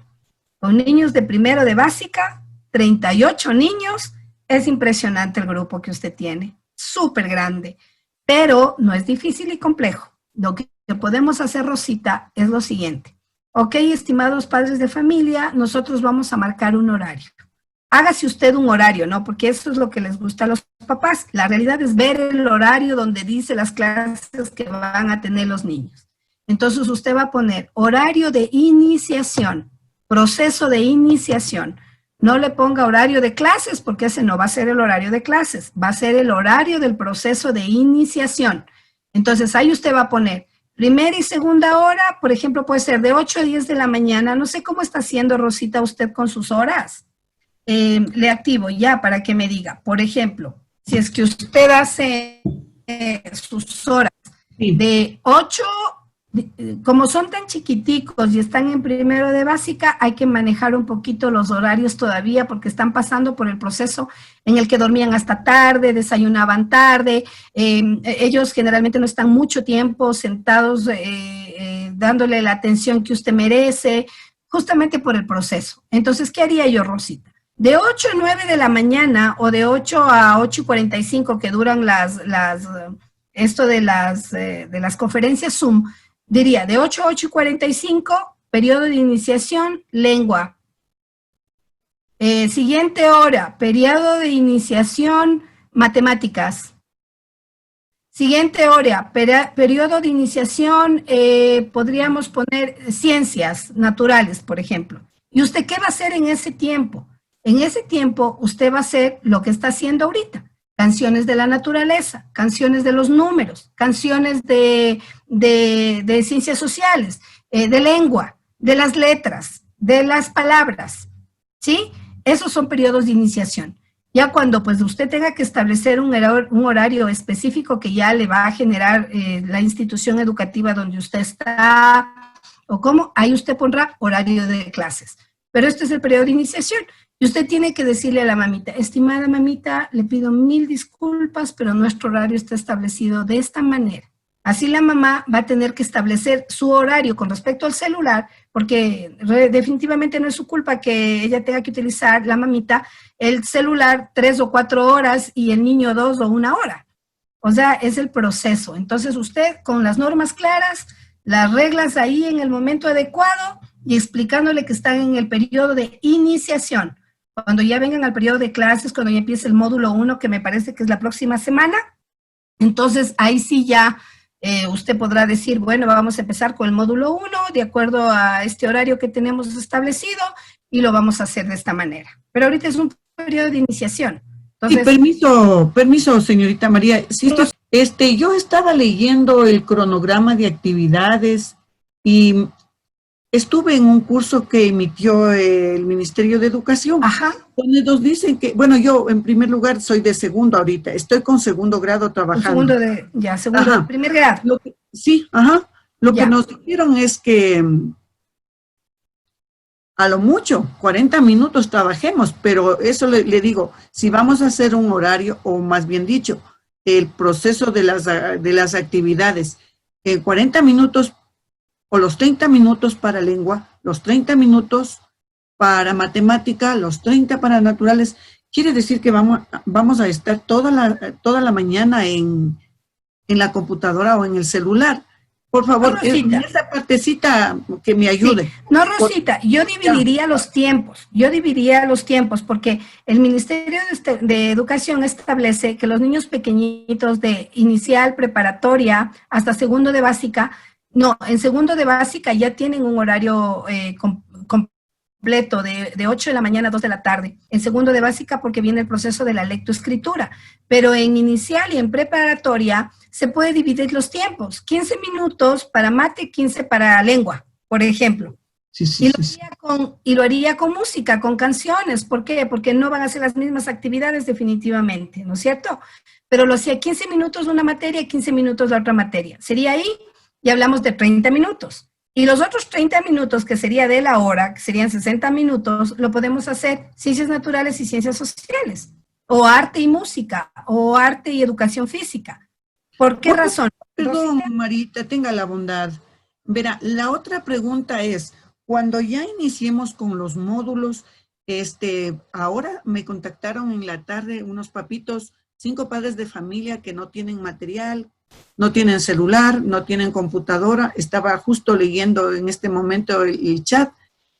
Con niños de primero de básica, 38 niños, es impresionante el grupo que usted tiene, súper grande, pero no es difícil y complejo. Lo que podemos hacer, Rosita, es lo siguiente. Ok, estimados padres de familia, nosotros vamos a marcar un horario. Hágase usted un horario, ¿no? Porque eso es lo que les gusta a los papás. La realidad es ver el horario donde dice las clases que van a tener los niños. Entonces usted va a poner horario de iniciación, proceso de iniciación. No le ponga horario de clases porque ese no va a ser el horario de clases. Va a ser el horario del proceso de iniciación. Entonces ahí usted va a poner primera y segunda hora, por ejemplo, puede ser de 8 a 10 de la mañana. No sé cómo está haciendo, Rosita, usted con sus horas. Le activo ya para que me diga, por ejemplo, si es que usted hace sus horas de 8 como son tan chiquiticos y están en primero de básica, hay que manejar un poquito los horarios todavía porque están pasando por el proceso en el que dormían hasta tarde, desayunaban tarde, ellos generalmente no están mucho tiempo sentados dándole la atención que usted merece, justamente por el proceso. Entonces, ¿qué haría yo, Rosita? De 8 a 9 de la mañana o de 8 a 8:45 que duran esto de las conferencias Zoom, diría de 8 a 8:45, periodo de iniciación, lengua. Siguiente hora, periodo de iniciación, matemáticas. Siguiente hora, periodo de iniciación, podríamos poner ciencias naturales, por ejemplo. ¿Y usted qué va a hacer en ese tiempo? En ese tiempo, usted va a hacer lo que está haciendo ahorita. Canciones de la naturaleza, canciones de los números, canciones de ciencias sociales, de lengua, de las letras, de las palabras, ¿sí? Esos son periodos de iniciación. Ya cuando pues usted tenga que establecer un horario específico que ya le va a generar la institución educativa donde usted está, o cómo, ahí usted pondrá horario de clases. Pero este es el periodo de iniciación. Y usted tiene que decirle a la mamita, estimada mamita, le pido 1000 disculpas, pero nuestro horario está establecido de esta manera. Así la mamá va a tener que establecer su horario con respecto al celular, porque definitivamente no es su culpa que ella tenga que utilizar, la mamita, el celular 3 o 4 horas y el niño 2 o 1 hora. O sea, es el proceso. Entonces usted con las normas claras, las reglas ahí en el momento adecuado y explicándole que están en el periodo de iniciación. Cuando ya vengan al periodo de clases, cuando ya empiece el módulo 1, que me parece que es la próxima semana, entonces ahí sí ya usted podrá decir, bueno, vamos a empezar con el módulo 1 de acuerdo a este horario que tenemos establecido y lo vamos a hacer de esta manera. Pero ahorita es un periodo de iniciación. Entonces, sí, permiso, señorita María. Si yo estaba leyendo el cronograma de actividades y estuve en un curso que emitió el Ministerio de Educación, ajá, donde nos dicen que, bueno, yo en primer lugar soy de segundo ahorita, estoy con segundo grado trabajando. Segundo de primer grado. Lo que nos dijeron es que a lo mucho 40 minutos trabajemos, pero eso le digo, si vamos a hacer un horario, o más bien dicho, el proceso de las actividades, 40 minutos o los 30 minutos para lengua, los 30 minutos para matemática, los 30 para naturales, quiere decir que vamos a estar toda la mañana en la computadora o en el celular. Por favor, en esa partecita que me ayude. Sí. No, Rosita, yo dividiría los tiempos. Yo dividiría los tiempos porque el Ministerio de Educación establece que los niños pequeñitos de inicial, preparatoria, hasta segundo de básica, no, en segundo de básica ya tienen un horario completo de 8 de la mañana a 2 de la tarde. En segundo de básica porque viene el proceso de la lectoescritura. Pero en inicial y en preparatoria se puede dividir los tiempos. 15 minutos para mate, 15 para lengua, por ejemplo. Y lo haría con música, con canciones. ¿Por qué? Porque no van a ser las mismas actividades definitivamente, ¿no es cierto? Pero lo hacía 15 minutos una materia y 15 minutos la otra materia. Sería ahí. Y hablamos de 30 minutos. Y los otros 30 minutos, que sería de la hora, que serían 60 minutos, lo podemos hacer ciencias naturales y ciencias sociales, o arte y música, o arte y educación física. ¿Por qué razón? Perdón, Marita, tenga la bondad. Verá, la otra pregunta es, cuando ya iniciemos con los módulos, ahora me contactaron en la tarde unos papitos, 5 padres de familia que no tienen material, no tienen celular, no tienen computadora. Estaba justo leyendo en este momento el chat.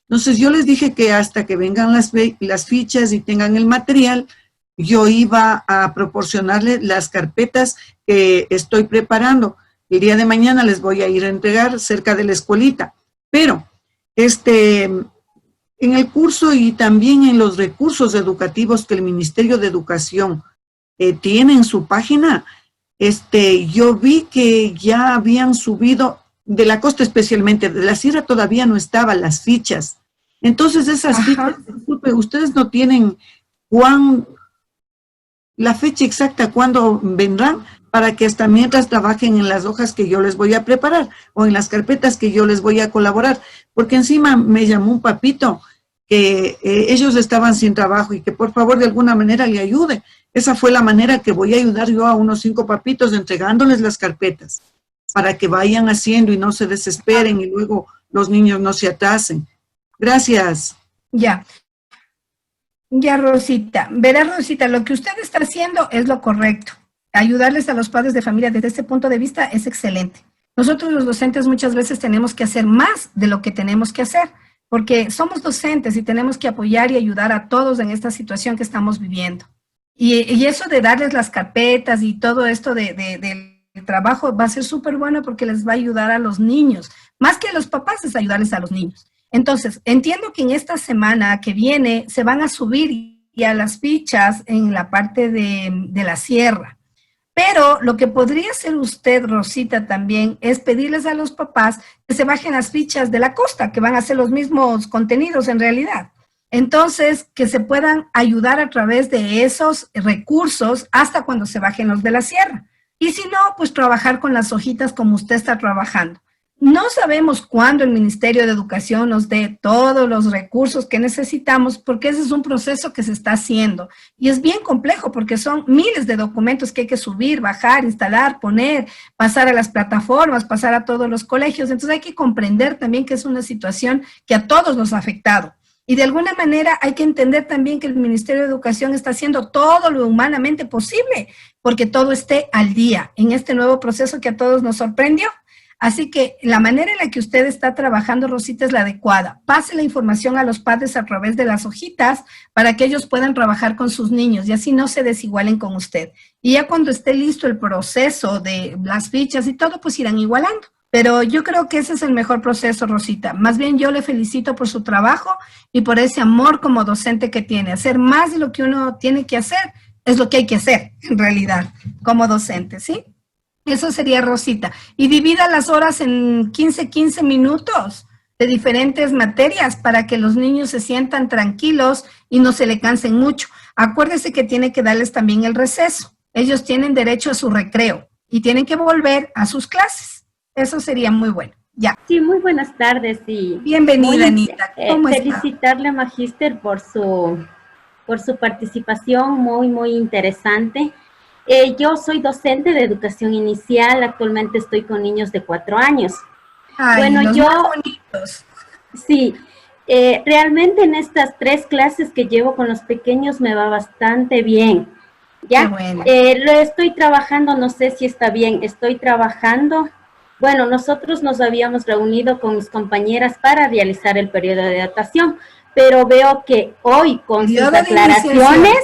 Entonces yo les dije que hasta que vengan las fichas y tengan el material, yo iba a proporcionarles las carpetas que estoy preparando. El día de mañana les voy a ir a entregar cerca de la escuelita. Pero en el curso y también en los recursos educativos que el Ministerio de Educación tiene en su página, yo vi que ya habían subido, de la costa especialmente, de la sierra todavía no estaban las fichas. Entonces esas fichas, disculpe, ustedes no tienen la fecha exacta cuándo vendrán, para que hasta mientras trabajen en las hojas que yo les voy a preparar o en las carpetas que yo les voy a colaborar. Porque encima me llamó un papito que ellos estaban sin trabajo y que por favor de alguna manera le ayude. Esa fue la manera que voy a ayudar yo a unos 5 papitos entregándoles las carpetas para que vayan haciendo y no se desesperen y luego los niños no se atrasen. Gracias. Ya. Ya, Rosita. Verá, Rosita, lo que usted está haciendo es lo correcto. Ayudarles a los padres de familia desde este punto de vista es excelente. Nosotros los docentes muchas veces tenemos que hacer más de lo que tenemos que hacer, porque somos docentes y tenemos que apoyar y ayudar a todos en esta situación que estamos viviendo. Y eso de darles las carpetas y todo esto del trabajo va a ser súper bueno porque les va a ayudar a los niños. Más que a los papás es ayudarles a los niños. Entonces, entiendo que en esta semana que viene se van a subir ya las fichas en la parte de la sierra. Pero lo que podría hacer usted, Rosita, también es pedirles a los papás que se bajen las fichas de la costa, que van a ser los mismos contenidos en realidad. Entonces, que se puedan ayudar a través de esos recursos hasta cuando se bajen los de la sierra. Y si no, pues trabajar con las hojitas como usted está trabajando. No sabemos cuándo el Ministerio de Educación nos dé todos los recursos que necesitamos, porque ese es un proceso que se está haciendo. Y es bien complejo porque son miles de documentos que hay que subir, bajar, instalar, poner, pasar a las plataformas, pasar a todos los colegios. Entonces hay que comprender también que es una situación que a todos nos ha afectado. Y de alguna manera hay que entender también que el Ministerio de Educación está haciendo todo lo humanamente posible porque todo esté al día en este nuevo proceso que a todos nos sorprendió. Así que la manera en la que usted está trabajando, Rosita, es la adecuada. Pase la información a los padres a través de las hojitas para que ellos puedan trabajar con sus niños y así no se desigualen con usted. Y ya cuando esté listo el proceso de las fichas y todo, pues irán igualando. Pero yo creo que ese es el mejor proceso, Rosita. Más bien yo le felicito por su trabajo y por ese amor como docente que tiene. Hacer más de lo que uno tiene que hacer es lo que hay que hacer, en realidad, como docente, ¿sí? Eso sería, Rosita. Y divida las horas en 15 minutos de diferentes materias para que los niños se sientan tranquilos y no se le cansen mucho. Acuérdese que tiene que darles también el receso. Ellos tienen derecho a su recreo y tienen que volver a sus clases. Eso sería muy bueno. Ya. Sí, muy buenas tardes y bienvenida, Anita. ¿Cómo está? Felicitarle a Magíster por su participación muy interesante. Yo soy docente de educación inicial, actualmente estoy con niños de 4 años. Ay, bueno, los más bonitos. Sí, realmente en estas 3 clases que llevo con los pequeños me va bastante bien. ¿Ya? Bueno. Lo estoy trabajando, no sé si está bien, estoy trabajando. Bueno, nosotros nos habíamos reunido con mis compañeras para realizar el periodo de adaptación, pero veo que hoy con sus aclaraciones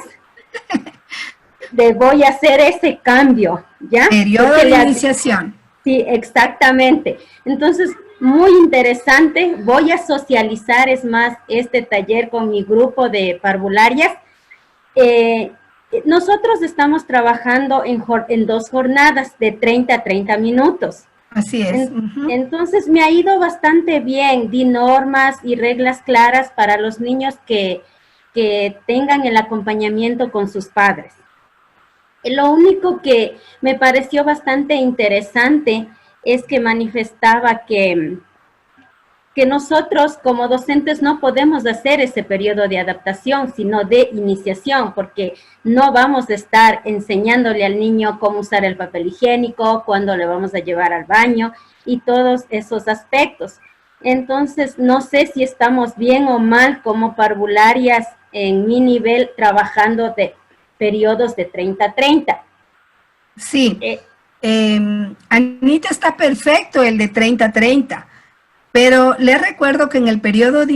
voy a hacer ese cambio, ¿ya? Periodo de iniciación. Sí, exactamente. Entonces, muy interesante. Voy a socializar, es más, este taller con mi grupo de parvularias. Nosotros estamos trabajando en 2 jornadas de 30 a 30 minutos. Así es. Entonces, me ha ido bastante bien. Di normas y reglas claras para los niños que tengan el acompañamiento con sus padres. Lo único que me pareció bastante interesante es que manifestaba que nosotros como docentes no podemos hacer ese periodo de adaptación, sino de iniciación, porque no vamos a estar enseñándole al niño cómo usar el papel higiénico, cuándo le vamos a llevar al baño y todos esos aspectos. Entonces, no sé si estamos bien o mal como parvularias en mi nivel trabajando de periodos de 30 a 30. Sí, Anita, está perfecto el de 30 a 30, pero le recuerdo que en el periodo de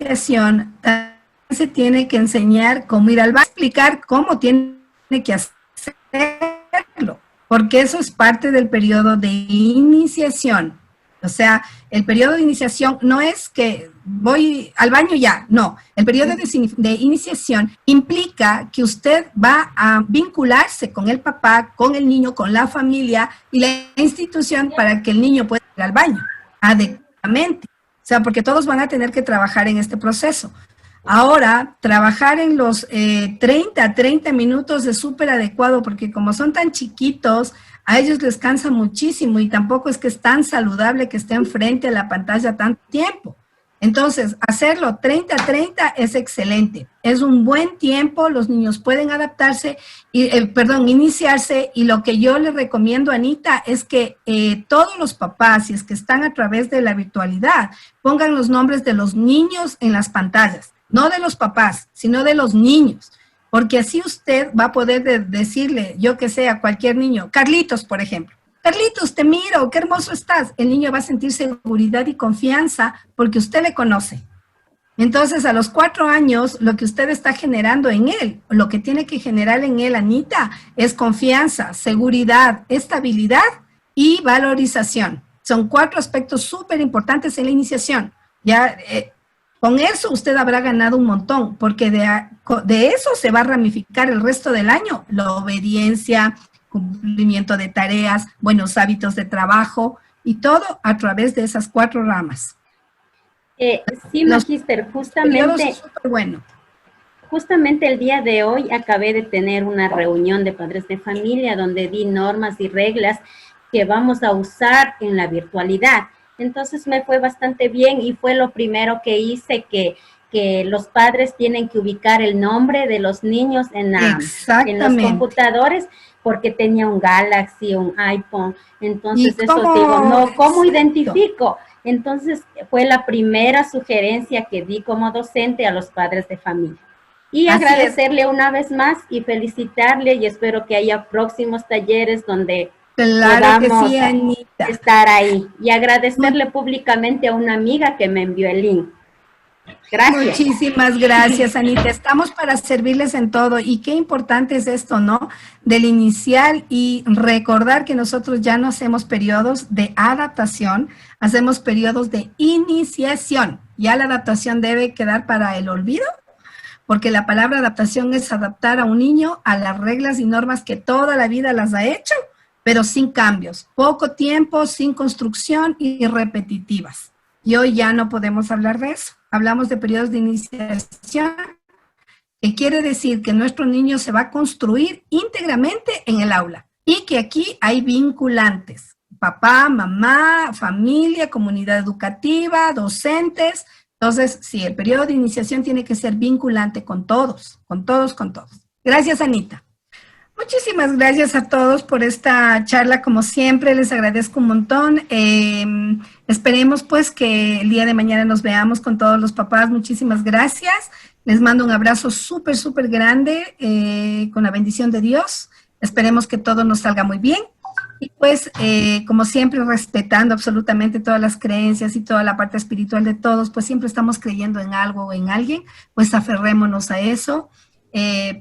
iniciación también se tiene que enseñar cómo ir al baño, explicar cómo tiene que hacerlo, porque eso es parte del periodo de iniciación. O sea, el periodo de iniciación no es que voy al baño ya, no. El periodo de iniciación implica que usted va a vincularse con el papá, con el niño, con la familia y la institución para que el niño pueda ir al baño adecuadamente. O sea, porque todos van a tener que trabajar en este proceso. Ahora, trabajar en los 30 minutos es súper adecuado porque como son tan chiquitos, a ellos les cansa muchísimo y tampoco es que es tan saludable que estén frente a la pantalla tanto tiempo. Entonces, hacerlo 30-30 es excelente. Es un buen tiempo, los niños pueden adaptarse, iniciarse, y lo que yo les recomiendo, Anita, es que todos los papás, si es que están a través de la virtualidad, pongan los nombres de los niños en las pantallas, no de los papás, sino de los niños, porque así usted va a poder decirle, yo que sé, a cualquier niño, Carlitos, por ejemplo. Carlitos, te miro, qué hermoso estás. El niño va a sentir seguridad y confianza porque usted le conoce. Entonces, a los 4 años, lo que usted está generando en él, lo que tiene que generar en él, Anita, es confianza, seguridad, estabilidad y valorización. Son 4 aspectos súper importantes en la iniciación. Ya, con eso usted habrá ganado un montón, porque de eso se va a ramificar el resto del año, la obediencia, cumplimiento de tareas, buenos hábitos de trabajo y todo a través de esas 4 ramas. Sí, Magíster, justamente, bueno. Justamente el día de hoy acabé de tener una reunión de padres de familia donde di normas y reglas que vamos a usar en la virtualidad. Entonces me fue bastante bien y fue lo primero que hice, que los padres tienen que ubicar el nombre de los niños en los computadores, porque tenía un Galaxy, un iPhone, entonces eso digo, no, ¿cómo identifico? Entonces fue la primera sugerencia que di como docente a los padres de familia. Y así agradecerle una vez más y felicitarle, y espero que haya próximos talleres donde podamos estar ahí. Y agradecerle públicamente a una amiga que me envió el link. Gracias. Muchísimas gracias, Anita. Estamos para servirles en todo. Y qué importante es esto, ¿no? Del inicial, y recordar que nosotros ya no hacemos periodos de adaptación, hacemos periodos de iniciación. Ya la adaptación debe quedar para el olvido, porque la palabra adaptación es adaptar a un niño a las reglas y normas que toda la vida las ha hecho, pero sin cambios, poco tiempo, sin construcción y repetitivas. Y hoy ya no podemos hablar de eso. Hablamos de periodos de iniciación, que quiere decir que nuestro niño se va a construir íntegramente en el aula y que aquí hay vinculantes, papá, mamá, familia, comunidad educativa, docentes. Entonces, sí, el periodo de iniciación tiene que ser vinculante con todos, con todos, con todos. Gracias, Anita. Muchísimas gracias a todos por esta charla, como siempre, les agradezco un montón. Esperemos pues que el día de mañana nos veamos con todos los papás. Muchísimas gracias. Les mando un abrazo súper, súper grande, con la bendición de Dios. Esperemos que todo nos salga muy bien. Y pues, como siempre, respetando absolutamente todas las creencias y toda la parte espiritual de todos, pues siempre estamos creyendo en algo o en alguien, pues aferrémonos a eso.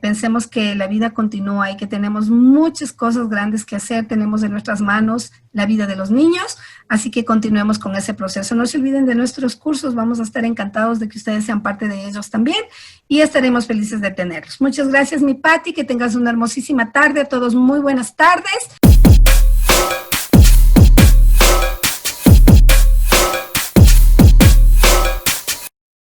Pensemos que la vida continúa y que tenemos muchas cosas grandes que hacer, tenemos en nuestras manos la vida de los niños, así que continuemos con ese proceso. No se olviden de nuestros cursos, vamos a estar encantados de que ustedes sean parte de ellos también y estaremos felices de tenerlos. Muchas gracias, mi Pati, que tengas una hermosísima tarde. A todos muy buenas tardes.